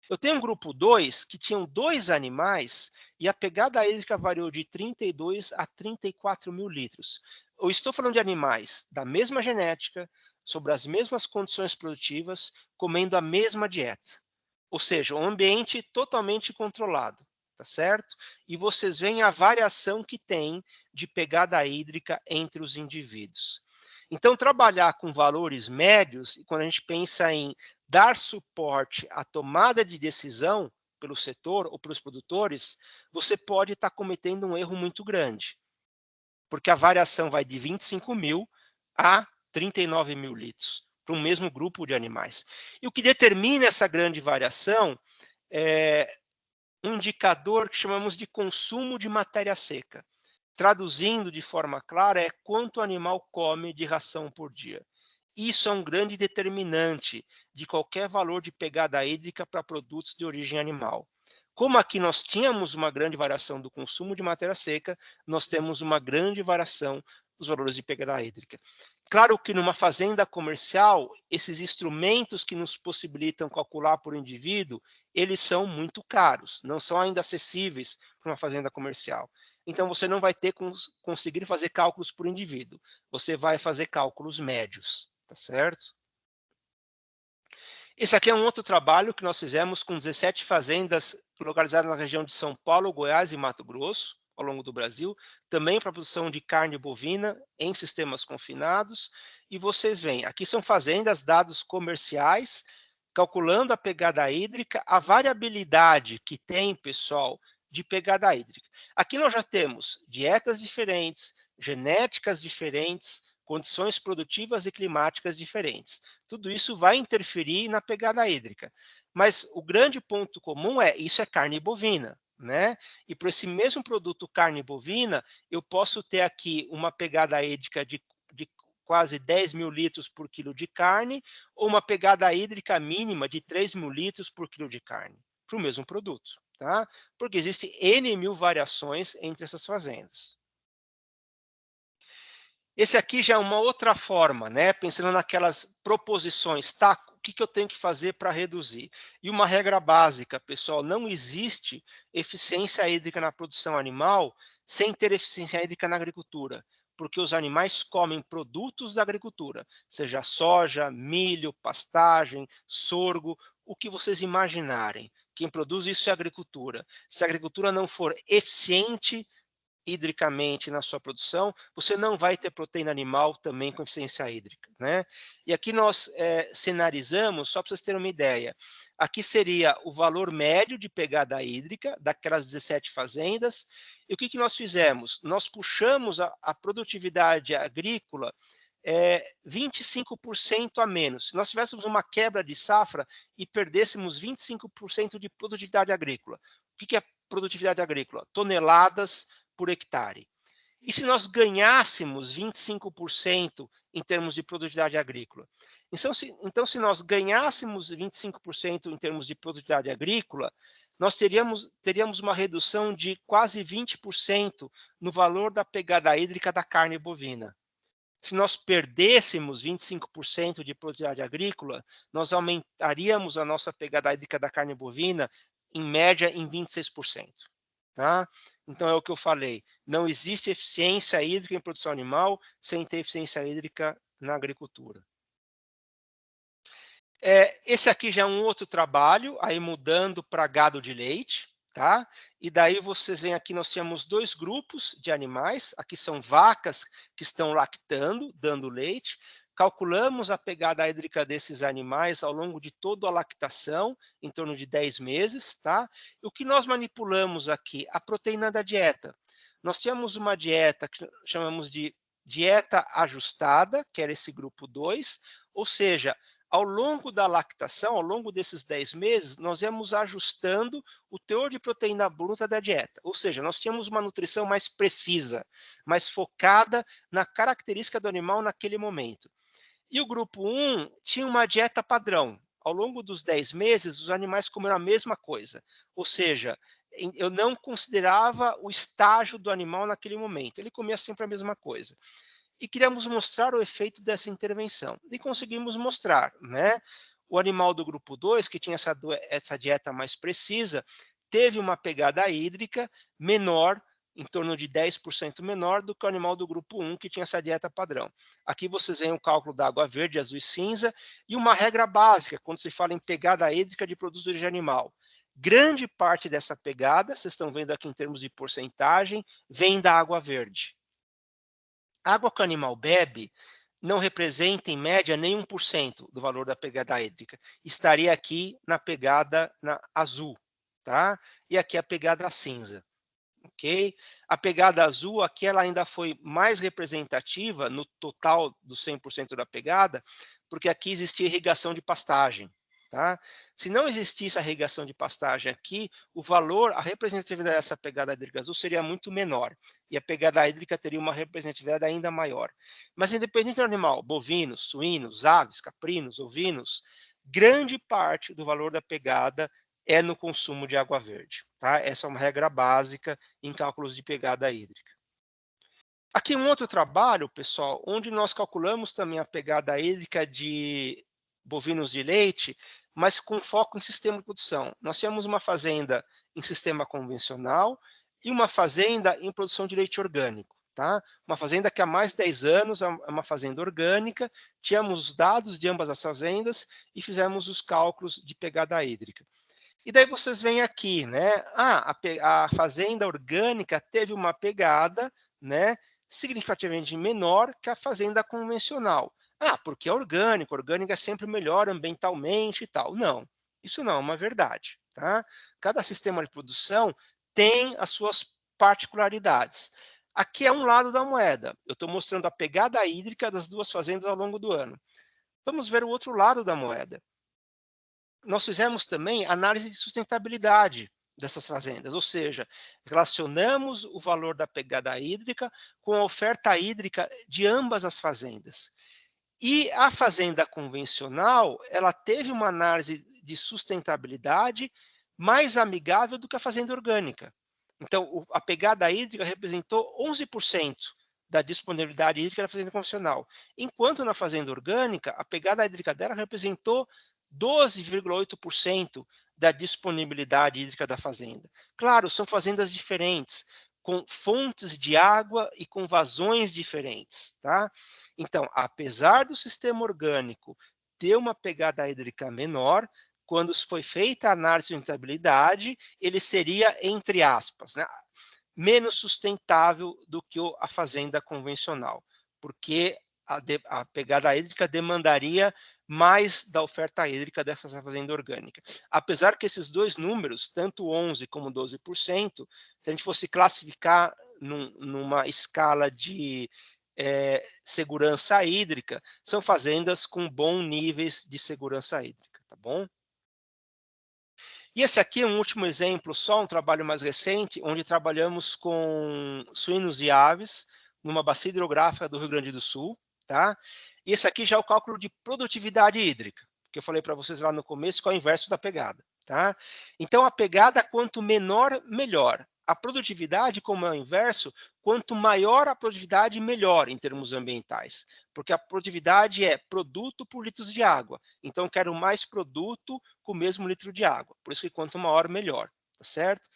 Eu tenho um grupo 2 que tinham 2 animais e a pegada hídrica variou de 32 a 34 mil litros. Eu estou falando de animais da mesma genética, sobre as mesmas condições produtivas, comendo a mesma dieta. Ou seja, um ambiente totalmente controlado. tá certo? E vocês veem a variação que tem de pegada hídrica entre os indivíduos. Então, trabalhar com valores médios, e quando a gente pensa em dar suporte à tomada de decisão pelo setor ou pelos produtores, você pode estar cometendo um erro muito grande, porque a variação vai de 25.000 a 39.000 litros para um mesmo grupo de animais. E o que determina essa grande variação é um indicador que chamamos de consumo de matéria seca. Traduzindo de forma clara, é quanto o animal come de ração por dia. Isso é um grande determinante de qualquer valor de pegada hídrica para produtos de origem animal. Como aqui nós tínhamos uma grande variação do consumo de matéria seca, nós temos uma grande variação dos valores de pegada hídrica. Claro que numa fazenda comercial, esses instrumentos que nos possibilitam calcular por indivíduo, eles são muito caros, não são ainda acessíveis para uma fazenda comercial. Então você não vai ter conseguir fazer cálculos por indivíduo, você vai fazer cálculos médios, tá certo? Esse aqui é um outro trabalho que nós fizemos com 17 fazendas localizadas na região de São Paulo, Goiás e Mato Grosso, ao longo do Brasil, também para a produção de carne bovina em sistemas confinados. E vocês veem, aqui são fazendas, dados comerciais, calculando a pegada hídrica, a variabilidade que tem, pessoal, de pegada hídrica. Aqui nós já temos dietas diferentes, genéticas diferentes, condições produtivas e climáticas diferentes. Tudo isso vai interferir na pegada hídrica. Mas o grande ponto comum é, isso é carne bovina, né? E para esse mesmo produto carne bovina, eu posso ter aqui uma pegada hídrica de quase 10.000 litros por quilo de carne, ou uma pegada hídrica mínima de 3.000 litros por quilo de carne, para o mesmo produto, tá? Porque existem N mil variações entre essas fazendas. Esse aqui já é uma outra forma, né? Pensando naquelas proposições, tá? O que eu tenho que fazer para reduzir? E uma regra básica, pessoal, não existe eficiência hídrica na produção animal sem ter eficiência hídrica na agricultura, porque os animais comem produtos da agricultura, seja soja, milho, pastagem, sorgo, o que vocês imaginarem. Quem produz isso é a agricultura. Se a agricultura não for eficiente hidricamente na sua produção, você não vai ter proteína animal também com eficiência hídrica, né? E aqui nós cenarizamos, só para vocês terem uma ideia, aqui seria o valor médio de pegada hídrica daquelas 17 fazendas, e o que nós fizemos? Nós puxamos a produtividade agrícola 25% a menos. Se nós tivéssemos uma quebra de safra e perdêssemos 25% de produtividade agrícola, o que é produtividade agrícola? Toneladas por hectare. E se nós ganhássemos 25% em termos de produtividade agrícola? Então, se nós ganhássemos 25% em termos de produtividade agrícola, nós teríamos uma redução de quase 20% no valor da pegada hídrica da carne bovina. Se nós perdêssemos 25% de produtividade agrícola, nós aumentaríamos a nossa pegada hídrica da carne bovina, em média, em 26%. Tá? Então, é o que eu falei, não existe eficiência hídrica em produção animal sem ter eficiência hídrica na agricultura. Esse aqui já é um outro trabalho, aí mudando para gado de leite, tá? E daí vocês veem aqui, nós temos dois grupos de animais, aqui são vacas que estão lactando, dando leite, calculamos a pegada hídrica desses animais ao longo de toda a lactação, em torno de 10 meses, tá? E o que nós manipulamos aqui? A proteína da dieta. Nós temos uma dieta que chamamos de dieta ajustada, que era esse grupo 2, ou seja, ao longo da lactação, ao longo desses 10 meses, nós íamos ajustando o teor de proteína bruta da dieta. Ou seja, nós tínhamos uma nutrição mais precisa, mais focada na característica do animal naquele momento. E o grupo 1 tinha uma dieta padrão. Ao longo dos 10 meses, os animais comeram a mesma coisa. Ou seja, eu não considerava o estágio do animal naquele momento. Ele comia sempre a mesma coisa. E queríamos mostrar o efeito dessa intervenção. E conseguimos mostrar, né? O animal do grupo 2, que tinha essa dieta mais precisa, teve uma pegada hídrica menor, em torno de 10% menor do que o animal do grupo 1, que tinha essa dieta padrão. Aqui vocês veem o cálculo da água verde, azul e cinza, e uma regra básica, quando se fala em pegada hídrica de produtos de origem animal. Grande parte dessa pegada, vocês estão vendo aqui em termos de porcentagem, vem da água verde. A água que o animal bebe não representa, em média, nem 1% do valor da pegada hídrica. Estaria aqui na pegada azul, tá? E aqui a pegada cinza, ok? A pegada azul aqui ela ainda foi mais representativa no total dos 100% da pegada, porque aqui existia irrigação de pastagem, tá? Se não existisse a irrigação de pastagem aqui, o valor, a representatividade dessa pegada hídrica azul seria muito menor, e a pegada hídrica teria uma representatividade ainda maior. Mas independente do animal, bovinos, suínos, aves, caprinos, ovinos, grande parte do valor da pegada é no consumo de água verde, tá? Essa é uma regra básica em cálculos de pegada hídrica. Aqui um outro trabalho, pessoal, onde nós calculamos também a pegada hídrica de bovinos de leite, mas com foco em sistema de produção. Nós tínhamos uma fazenda em sistema convencional e uma fazenda em produção de leite orgânico, tá? Uma fazenda que há mais de 10 anos é uma fazenda orgânica, tínhamos os dados de ambas as fazendas e fizemos os cálculos de pegada hídrica. E daí vocês veem aqui, né? A fazenda orgânica teve uma pegada, né, significativamente menor que a fazenda convencional. Porque é orgânico, orgânico é sempre melhor ambientalmente e tal. Não, isso não é uma verdade, tá? Cada sistema de produção tem as suas particularidades. Aqui é um lado da moeda. Eu estou mostrando a pegada hídrica das duas fazendas ao longo do ano. Vamos ver o outro lado da moeda. Nós fizemos também análise de sustentabilidade dessas fazendas, ou seja, relacionamos o valor da pegada hídrica com a oferta hídrica de ambas as fazendas. E a fazenda convencional, ela teve uma análise de sustentabilidade mais amigável do que a fazenda orgânica. Então, a pegada hídrica representou 11% da disponibilidade hídrica da fazenda convencional, enquanto na fazenda orgânica, a pegada hídrica dela representou 12,8% da disponibilidade hídrica da fazenda. Claro, são fazendas diferentes, com fontes de água e com vazões diferentes, tá? Então, apesar do sistema orgânico ter uma pegada hídrica menor, quando foi feita a análise de sustentabilidade, ele seria, entre aspas, né, menos sustentável do que a fazenda convencional, porque a pegada hídrica demandaria mais da oferta hídrica dessa fazenda orgânica. Apesar que esses dois números, tanto 11% como 12%, se a gente fosse classificar numa escala de segurança hídrica, são fazendas com bons níveis de segurança hídrica, tá bom? E esse aqui é um último exemplo, só um trabalho mais recente, onde trabalhamos com suínos e aves, numa bacia hidrográfica do Rio Grande do Sul, tá? E esse aqui já é o cálculo de produtividade hídrica, que eu falei para vocês lá no começo, que é o inverso da pegada, tá? Então, a pegada, quanto menor, melhor. A produtividade, como é o inverso, quanto maior a produtividade, melhor em termos ambientais, porque a produtividade é produto por litros de água. Então, eu quero mais produto com o mesmo litro de água. Por isso que quanto maior, melhor, tá certo?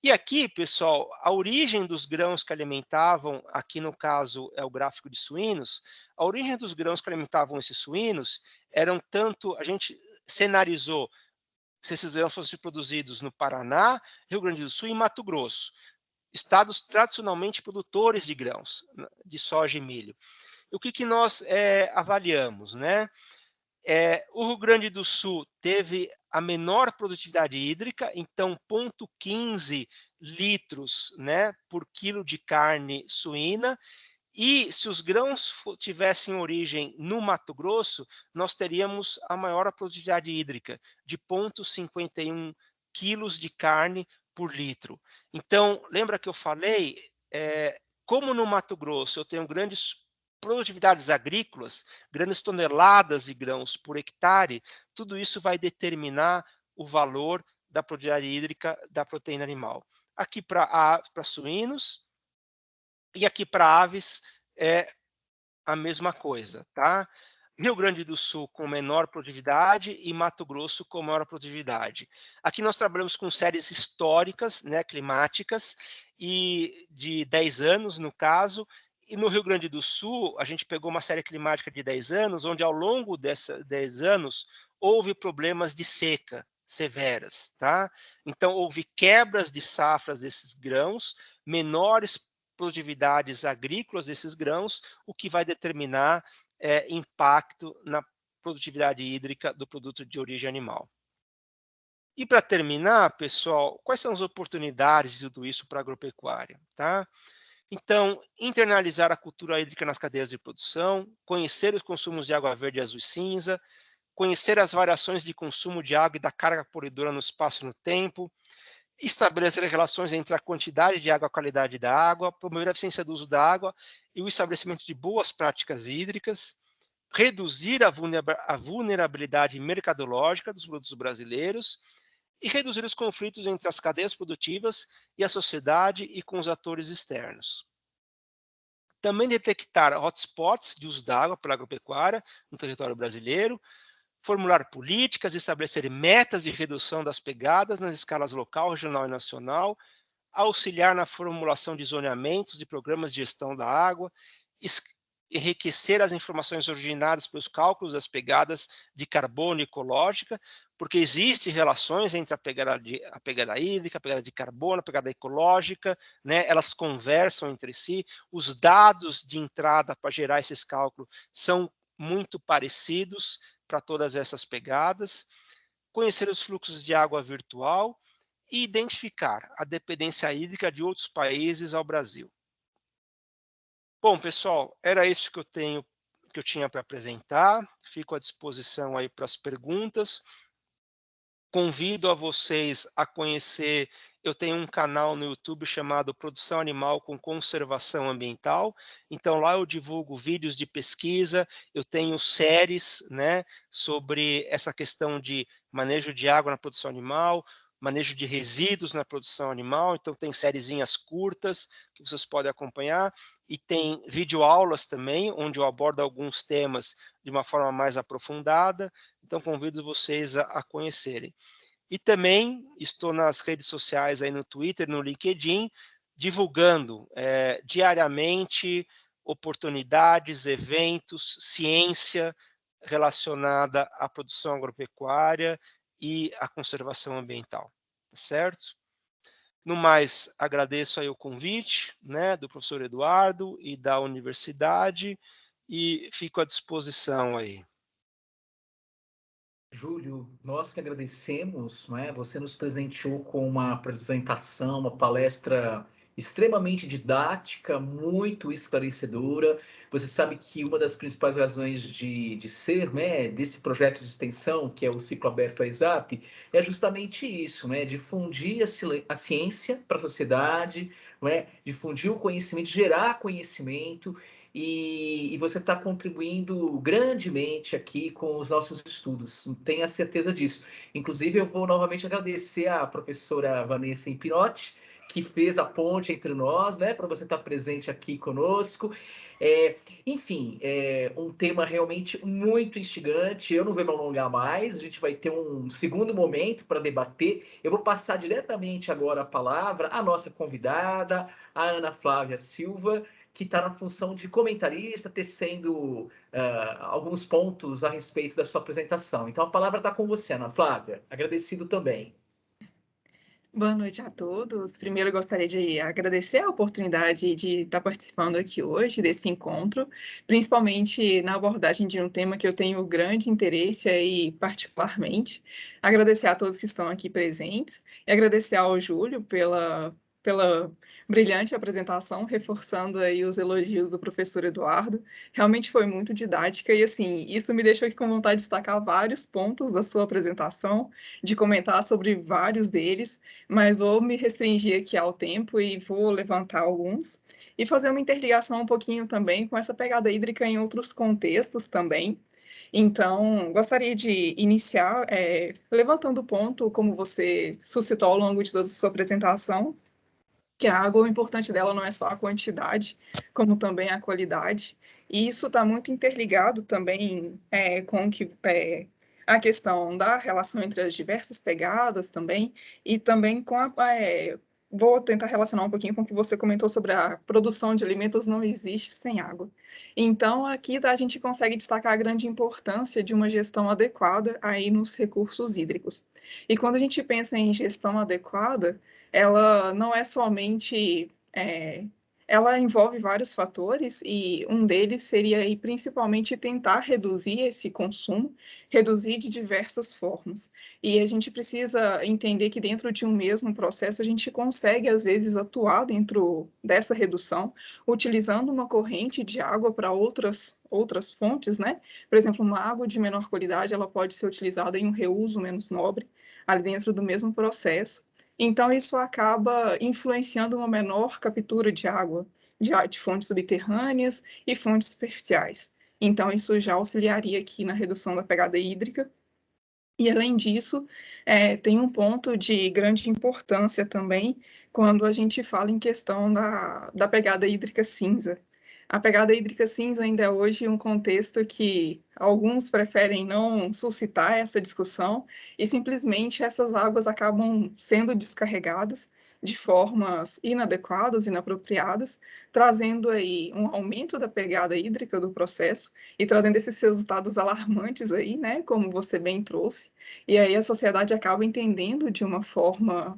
E aqui, pessoal, a origem dos grãos que alimentavam, aqui no caso é o gráfico de suínos, a origem dos grãos que alimentavam esses suínos eram tanto, a gente cenarizou se esses grãos fossem produzidos no Paraná, Rio Grande do Sul e Mato Grosso, estados tradicionalmente produtores de grãos, de soja e milho. E o que nós avaliamos, né? O Rio Grande do Sul teve a menor produtividade hídrica, então 0,15 litros, né, por quilo de carne suína. E se os grãos tivessem origem no Mato Grosso, nós teríamos a maior produtividade hídrica, de 0,51 quilos de carne por litro. Então, lembra que eu falei, como no Mato Grosso eu tenho grandes produtividades agrícolas, grandes toneladas de grãos por hectare, tudo isso vai determinar o valor da produtividade hídrica da proteína animal. Aqui para suínos, e aqui para aves é a mesma coisa, tá? Rio Grande do Sul com menor produtividade e Mato Grosso com maior produtividade. Aqui nós trabalhamos com séries históricas, né, climáticas, e de 10 anos, no caso, e no Rio Grande do Sul, a gente pegou uma série climática de 10 anos, onde ao longo desses 10 anos houve problemas de seca, severas, tá? Então, houve quebras de safras desses grãos, menores produtividades agrícolas desses grãos, o que vai determinar impacto na produtividade hídrica do produto de origem animal. E para terminar, pessoal, quais são as oportunidades de tudo isso para a agropecuária, tá? Então, internalizar a cultura hídrica nas cadeias de produção, conhecer os consumos de água verde, azul e cinza, conhecer as variações de consumo de água e da carga poluidora no espaço e no tempo, estabelecer relações entre a quantidade de água e a qualidade da água, promover a eficiência do uso da água e o estabelecimento de boas práticas hídricas, reduzir a vulnerabilidade mercadológica dos produtos brasileiros e reduzir os conflitos entre as cadeias produtivas e a sociedade e com os atores externos. Também detectar hotspots de uso da água pela agropecuária no território brasileiro, formular políticas, estabelecer metas de redução das pegadas nas escalas local, regional e nacional, auxiliar na formulação de zoneamentos de programas de gestão da água, enriquecer as informações originadas pelos cálculos das pegadas de carbono ecológica, porque existem relações entre a pegada hídrica, a pegada de carbono, a pegada ecológica, né? Elas conversam entre si, os dados de entrada para gerar esses cálculos são muito parecidos para todas essas pegadas, conhecer os fluxos de água virtual e identificar a dependência hídrica de outros países ao Brasil. Bom, pessoal, era isso que eu tinha para apresentar. Fico à disposição aí para as perguntas. Convido a vocês a conhecer, eu tenho um canal no YouTube chamado Produção Animal com Conservação Ambiental. Então lá eu divulgo vídeos de pesquisa, eu tenho séries, né, sobre essa questão de manejo de água na produção animal, manejo de resíduos na produção animal. Então tem sériezinhas curtas que vocês podem acompanhar e tem videoaulas também, onde eu abordo alguns temas de uma forma mais aprofundada. Então convido vocês a conhecerem. E também estou nas redes sociais, aí no Twitter, no LinkedIn, divulgando diariamente oportunidades, eventos, ciência relacionada à produção agropecuária e à conservação ambiental, tá certo? No mais, agradeço aí o convite, né, do professor Eduardo e da universidade e fico à disposição aí. Júlio, nós que agradecemos, não é? Você nos presenteou com uma apresentação, uma palestra extremamente didática, muito esclarecedora. Você sabe que uma das principais razões de ser, né, desse projeto de extensão, que é o Ciclo Aberto à ESAP, é justamente isso, né? Difundir a ciência para a sociedade, não é? Difundir o conhecimento, gerar conhecimento, e você está contribuindo grandemente aqui com os nossos estudos, tenha certeza disso. Inclusive, eu vou novamente agradecer à professora Vanessa Impinotti, que fez a ponte entre nós, né, para você estar presente aqui conosco. Enfim, um tema realmente muito instigante. Eu não vou me alongar mais, a gente vai ter um segundo momento para debater. Eu vou passar diretamente agora a palavra à nossa convidada, a Ana Flávia Silva, que está na função de comentarista, tecendo alguns pontos a respeito da sua apresentação. Então, a palavra está com você, Ana Flávia. Agradecido também. Boa noite a todos. Primeiro, eu gostaria de agradecer a oportunidade de estar participando aqui hoje desse encontro, principalmente na abordagem de um tema que eu tenho grande interesse e particularmente. Agradecer a todos que estão aqui presentes e agradecer ao Júlio pela brilhante apresentação, reforçando aí os elogios do professor Eduardo. Realmente foi muito didática e, assim, isso me deixou aqui com vontade de destacar vários pontos da sua apresentação, de comentar sobre vários deles, mas vou me restringir aqui ao tempo e vou levantar alguns e fazer uma interligação um pouquinho também com essa pegada hídrica em outros contextos também. Então, gostaria de iniciar levantando o ponto, como você suscitou ao longo de toda a sua apresentação, que a água, o importante dela não é só a quantidade, como também a qualidade. E isso está muito interligado também com que a questão da relação entre as diversas pegadas também, e também com vou tentar relacionar um pouquinho com o que você comentou sobre a produção de alimentos não existe sem água. Então, aqui a gente consegue destacar a grande importância de uma gestão adequada aí nos recursos hídricos. E quando a gente pensa em gestão adequada, ela não é somente ela envolve vários fatores e um deles seria aí principalmente tentar reduzir esse consumo, reduzir de diversas formas. E a gente precisa entender que dentro de um mesmo processo a gente consegue às vezes atuar dentro dessa redução, utilizando uma corrente de água para outras fontes, né? Por exemplo, uma água de menor qualidade, ela pode ser utilizada em um reuso menos nobre, ali dentro do mesmo processo. Então, isso acaba influenciando uma menor captura de água de fontes subterrâneas e fontes superficiais. Então, isso já auxiliaria aqui na redução da pegada hídrica. E, além disso, tem um ponto de grande importância também quando a gente fala em questão da pegada hídrica cinza. A pegada hídrica cinza ainda é hoje um contexto que alguns preferem não suscitar essa discussão e simplesmente essas águas acabam sendo descarregadas de formas inadequadas, inapropriadas, trazendo aí um aumento da pegada hídrica do processo e trazendo esses resultados alarmantes aí, né, como você bem trouxe. E aí a sociedade acaba entendendo de uma forma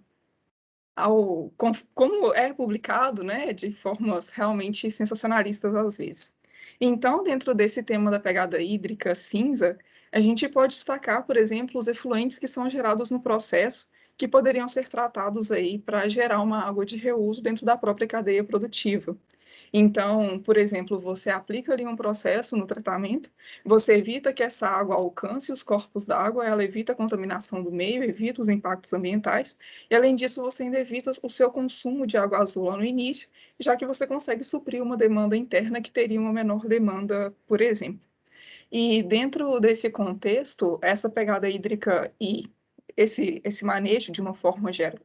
como é publicado, né, de formas realmente sensacionalistas às vezes. Então, dentro desse tema da pegada hídrica cinza, a gente pode destacar, por exemplo, os efluentes que são gerados no processo, que poderiam ser tratados aí para gerar uma água de reuso dentro da própria cadeia produtiva. Então, por exemplo, você aplica ali um processo no tratamento, você evita que essa água alcance os corpos d'água, ela evita a contaminação do meio, evita os impactos ambientais, e além disso, você ainda evita o seu consumo de água azul lá no início, já que você consegue suprir uma demanda interna que teria uma menor demanda, por exemplo. E dentro desse contexto, essa pegada hídrica e esse manejo de uma forma geral,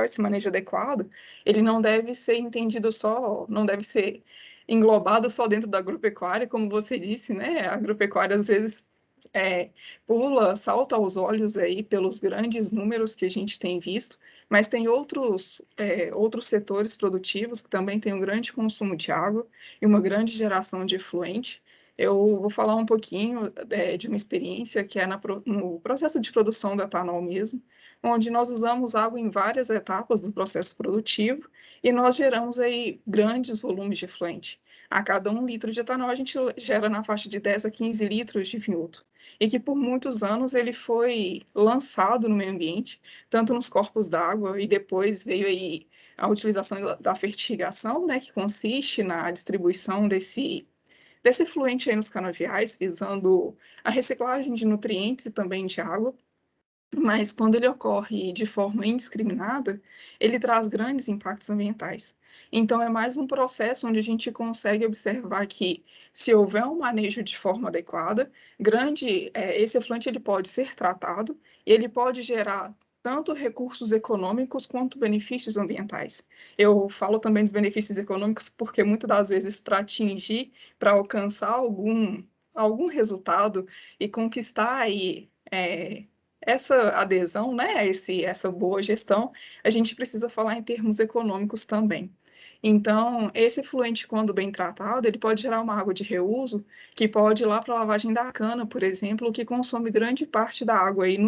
esse manejo adequado, ele não deve ser entendido só, não deve ser englobado só dentro da agropecuária, como você disse, né? A agropecuária às vezes salta aos olhos aí pelos grandes números que a gente tem visto, mas tem outros setores produtivos que também têm um grande consumo de água e uma grande geração de efluente. Eu vou falar um pouquinho de uma experiência que é no processo de produção do etanol mesmo, onde nós usamos água em várias etapas do processo produtivo e nós geramos aí grandes volumes de efluente. A cada 1 litro de etanol, a gente gera na faixa de 10 a 15 litros de vinhoto. E que por muitos anos ele foi lançado no meio ambiente, tanto nos corpos d'água, e depois veio aí a utilização da fertirrigação, né, que consiste na distribuição desse efluente aí nos canaviais, visando a reciclagem de nutrientes e também de água. Mas quando ele ocorre de forma indiscriminada, ele traz grandes impactos ambientais. Então, é mais um processo onde a gente consegue observar que, se houver um manejo de forma adequada, esse efluente ele pode ser tratado e ele pode gerar tanto recursos econômicos quanto benefícios ambientais. Eu falo também dos benefícios econômicos porque muitas das vezes para alcançar algum resultado e conquistar aí essa adesão, né, essa boa gestão, a gente precisa falar em termos econômicos também. Então, esse efluente, quando bem tratado, ele pode gerar uma água de reuso, que pode ir lá para a lavagem da cana, por exemplo, que consome grande parte da água aí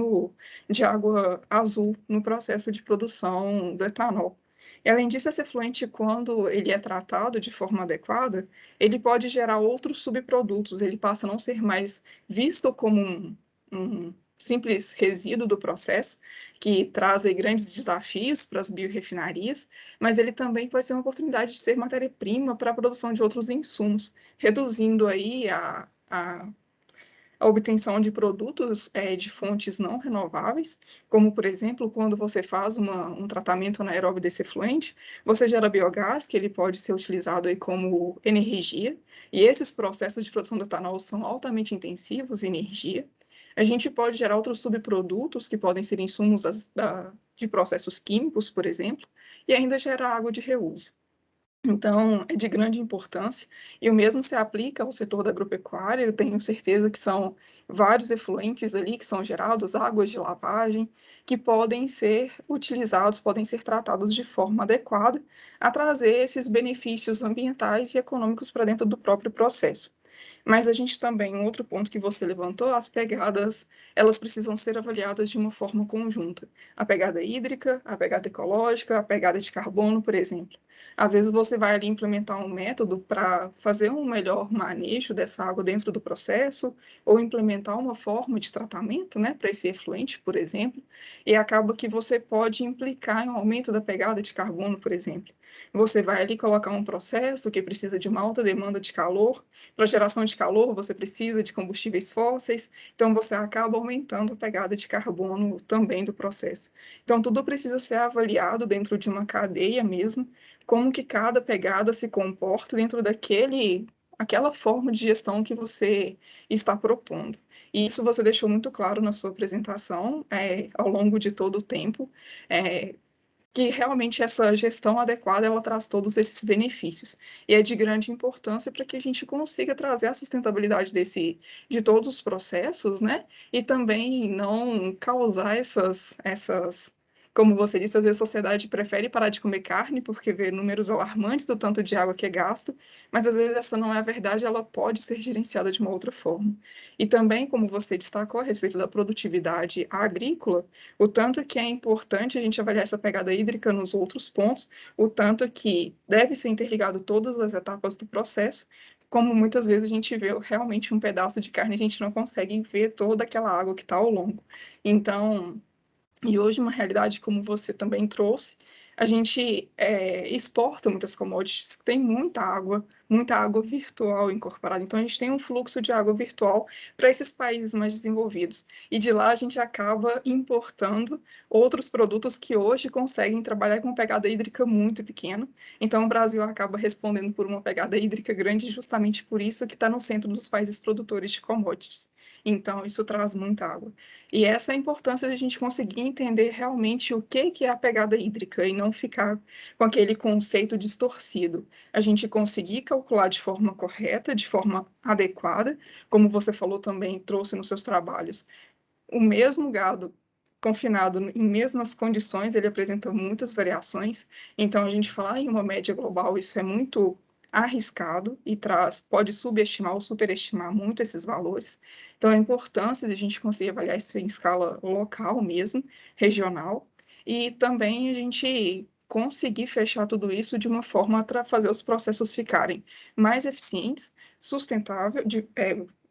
de água azul no processo de produção do etanol. E, além disso, esse efluente, quando ele é tratado de forma adequada, ele pode gerar outros subprodutos, ele passa a não ser mais visto como um simples resíduo do processo, que traz aí grandes desafios para as biorrefinarias, mas ele também pode ser uma oportunidade de ser matéria-prima para a produção de outros insumos, reduzindo aí a obtenção de produtos de fontes não renováveis, como, por exemplo, quando você faz um tratamento anaeróbio desse efluente, você gera biogás, que ele pode ser utilizado aí como energia, e esses processos de produção do etanol são altamente intensivos em energia. A gente pode gerar outros subprodutos, que podem ser insumos de processos químicos, por exemplo, e ainda gerar água de reuso. Então, é de grande importância, e o mesmo se aplica ao setor da agropecuária. Eu tenho certeza que são vários efluentes ali que são gerados, águas de lavagem, que podem ser utilizados, podem ser tratados de forma adequada, a trazer esses benefícios ambientais e econômicos para dentro do próprio processo. Mas a gente também, um outro ponto que você levantou, as pegadas, elas precisam ser avaliadas de uma forma conjunta. A pegada hídrica, a pegada ecológica, a pegada de carbono, por exemplo. Às vezes você vai ali implementar um método para fazer um melhor manejo dessa água dentro do processo, ou implementar uma forma de tratamento, né, para esse efluente, por exemplo, e acaba que você pode implicar em um aumento da pegada de carbono, por exemplo. Você vai ali colocar um processo que precisa de uma alta demanda de calor. Para geração de calor, você precisa de combustíveis fósseis, então você acaba aumentando a pegada de carbono também do processo. Então, tudo precisa ser avaliado dentro de uma cadeia mesmo, como que cada pegada se comporta dentro aquela forma de gestão que você está propondo. E isso você deixou muito claro na sua apresentação, ao longo de todo o tempo, que realmente essa gestão adequada ela traz todos esses benefícios. E é de grande importância para que a gente consiga trazer a sustentabilidade de todos os processos, né? E também não causar como você disse, às vezes a sociedade prefere parar de comer carne porque vê números alarmantes do tanto de água que é gasto, mas às vezes essa não é a verdade, ela pode ser gerenciada de uma outra forma. E também, como você destacou a respeito da produtividade agrícola, o tanto que é importante a gente avaliar essa pegada hídrica nos outros pontos, o tanto que deve ser interligado todas as etapas do processo, como muitas vezes a gente vê realmente um pedaço de carne, a gente não consegue ver toda aquela água que está ao longo. Então, e hoje, uma realidade como você também trouxe, a gente exporta muitas commodities que tem muita água virtual incorporada. Então, a gente tem um fluxo de água virtual para esses países mais desenvolvidos. E de lá a gente acaba importando outros produtos que hoje conseguem trabalhar com uma pegada hídrica muito pequena. Então, o Brasil acaba respondendo por uma pegada hídrica grande, justamente por isso que está no centro dos países produtores de commodities. Então, isso traz muita água. E essa é a importância de a gente conseguir entender realmente o que é a pegada hídrica e não ficar com aquele conceito distorcido. A gente conseguir calcular de forma correta, de forma adequada, como você falou também, trouxe nos seus trabalhos. O mesmo gado confinado em mesmas condições, ele apresenta muitas variações. Então, a gente falar em uma média global, isso é muito arriscado e pode subestimar ou superestimar muito esses valores. Então, a importância de a gente conseguir avaliar isso em escala local mesmo, regional, e também a gente conseguir fechar tudo isso de uma forma para fazer os processos ficarem mais eficientes, sustentável,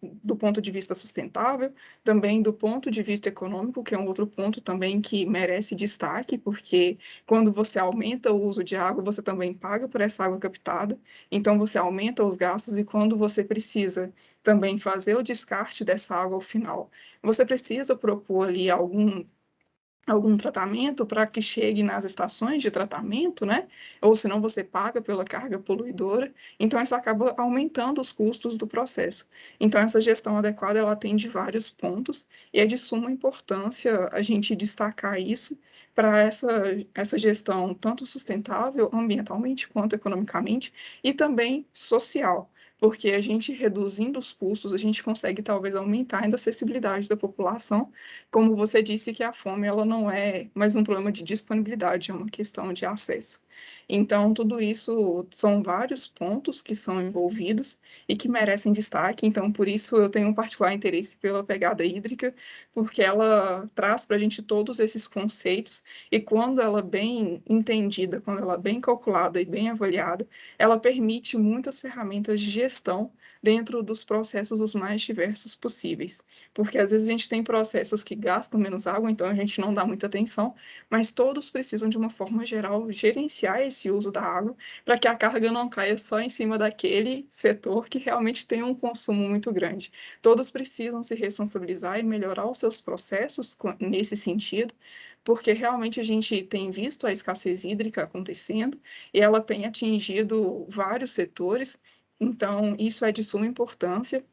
do ponto de vista sustentável, também do ponto de vista econômico, que é um outro ponto também que merece destaque, porque quando você aumenta o uso de água, você também paga por essa água captada, então você aumenta os gastos, e quando você precisa também fazer o descarte dessa água ao final, você precisa propor ali algum tratamento para que chegue nas estações de tratamento, né? Ou senão você paga pela carga poluidora. Então, isso acaba aumentando os custos do processo. Então, essa gestão adequada, ela atende vários pontos e é de suma importância a gente destacar isso para essa gestão tanto sustentável ambientalmente quanto economicamente e também social. Porque a gente reduzindo os custos, a gente consegue talvez aumentar ainda a acessibilidade da população, como você disse que a fome ela não é mais um problema de disponibilidade, é uma questão de acesso. Então, tudo isso são vários pontos que são envolvidos e que merecem destaque. Então, por isso eu tenho um particular interesse pela pegada hídrica, porque ela traz para a gente todos esses conceitos e quando ela bem entendida, quando ela bem calculada e bem avaliada, ela permite muitas ferramentas de gestão dentro dos processos os mais diversos possíveis. Porque às vezes a gente tem processos que gastam menos água, então a gente não dá muita atenção, mas todos precisam, de uma forma geral, gerenciar esse uso da água para que a carga não caia só em cima daquele setor que realmente tem um consumo muito grande. Todos precisam se responsabilizar e melhorar os seus processos nesse sentido, porque realmente a gente tem visto a escassez hídrica acontecendo e ela tem atingido vários setores, então isso é de suma importância.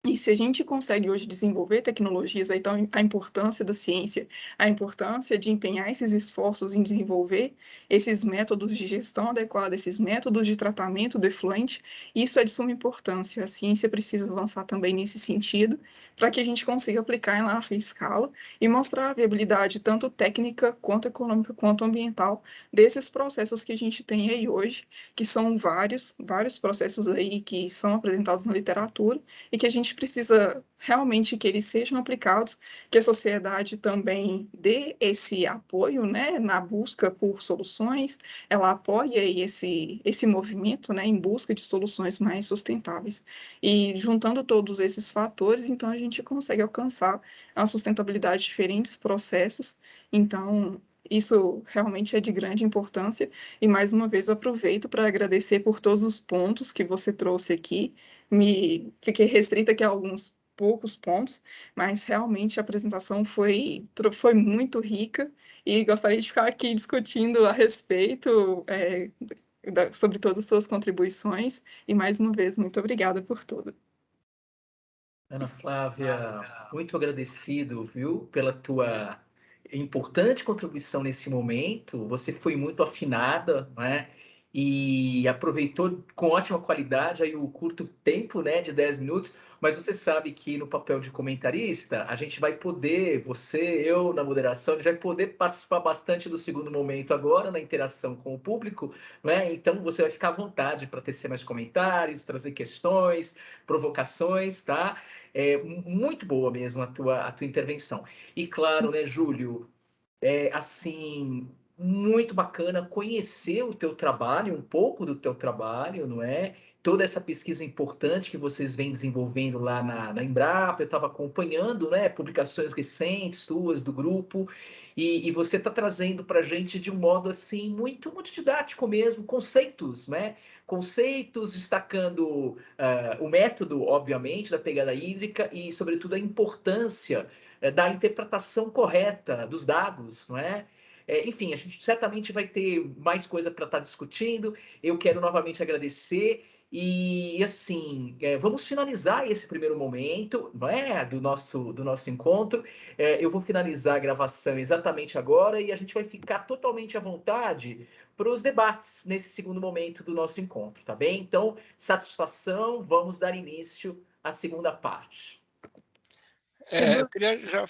E se a gente consegue hoje desenvolver tecnologias, então a importância da ciência, a importância de empenhar esses esforços em desenvolver esses métodos de gestão adequada, esses métodos de tratamento do efluente, isso é de suma importância. A ciência precisa avançar também nesse sentido, para que a gente consiga aplicar em larga escala e mostrar a viabilidade tanto técnica, quanto econômica, quanto ambiental desses processos que a gente tem aí hoje, que são vários processos aí que são apresentados na literatura, e que a gente precisa realmente que eles sejam aplicados, que a sociedade também dê esse apoio, né, na busca por soluções, ela apoia esse movimento, né, em busca de soluções mais sustentáveis. E juntando todos esses fatores, então a gente consegue alcançar a sustentabilidade de diferentes processos. Então, isso realmente é de grande importância. E mais uma vez aproveito para agradecer por todos os pontos que você trouxe aqui. Fiquei restrita aqui a alguns poucos pontos, mas realmente a apresentação foi muito rica e gostaria de ficar aqui discutindo a respeito sobre todas as suas contribuições. E mais uma vez, muito obrigada por tudo. Ana Flávia, muito agradecido, viu, pela tua importante contribuição nesse momento. Você foi muito afinada, né? E aproveitou com ótima qualidade aí o curto tempo, né, de 10 minutos. Mas você sabe que no papel de comentarista, a gente vai poder, você, eu, na moderação, a gente vai poder participar bastante do segundo momento agora, na interação com o público, né? Então você vai ficar à vontade para tecer mais comentários, trazer questões, provocações, tá? É muito boa mesmo a tua intervenção. E claro, né, Júlio, assim, muito bacana conhecer o teu trabalho, um pouco do teu trabalho, não é? Toda essa pesquisa importante que vocês vêm desenvolvendo lá na Embrapa, eu estava acompanhando, né, publicações recentes tuas do grupo, e você está trazendo para a gente de um modo assim muito didático mesmo, conceitos, né? Conceitos destacando o método, obviamente, da pegada hídrica e, sobretudo, a importância da interpretação correta dos dados, não é? Enfim, a gente certamente vai ter mais coisa para estar discutindo. Eu quero novamente agradecer e, assim, vamos finalizar esse primeiro momento, não é, do nosso encontro. Eu vou finalizar a gravação exatamente agora e a gente vai ficar totalmente à vontade para os debates nesse segundo momento do nosso encontro, tá bem? Então, satisfação, vamos dar início à segunda parte. Eu queria já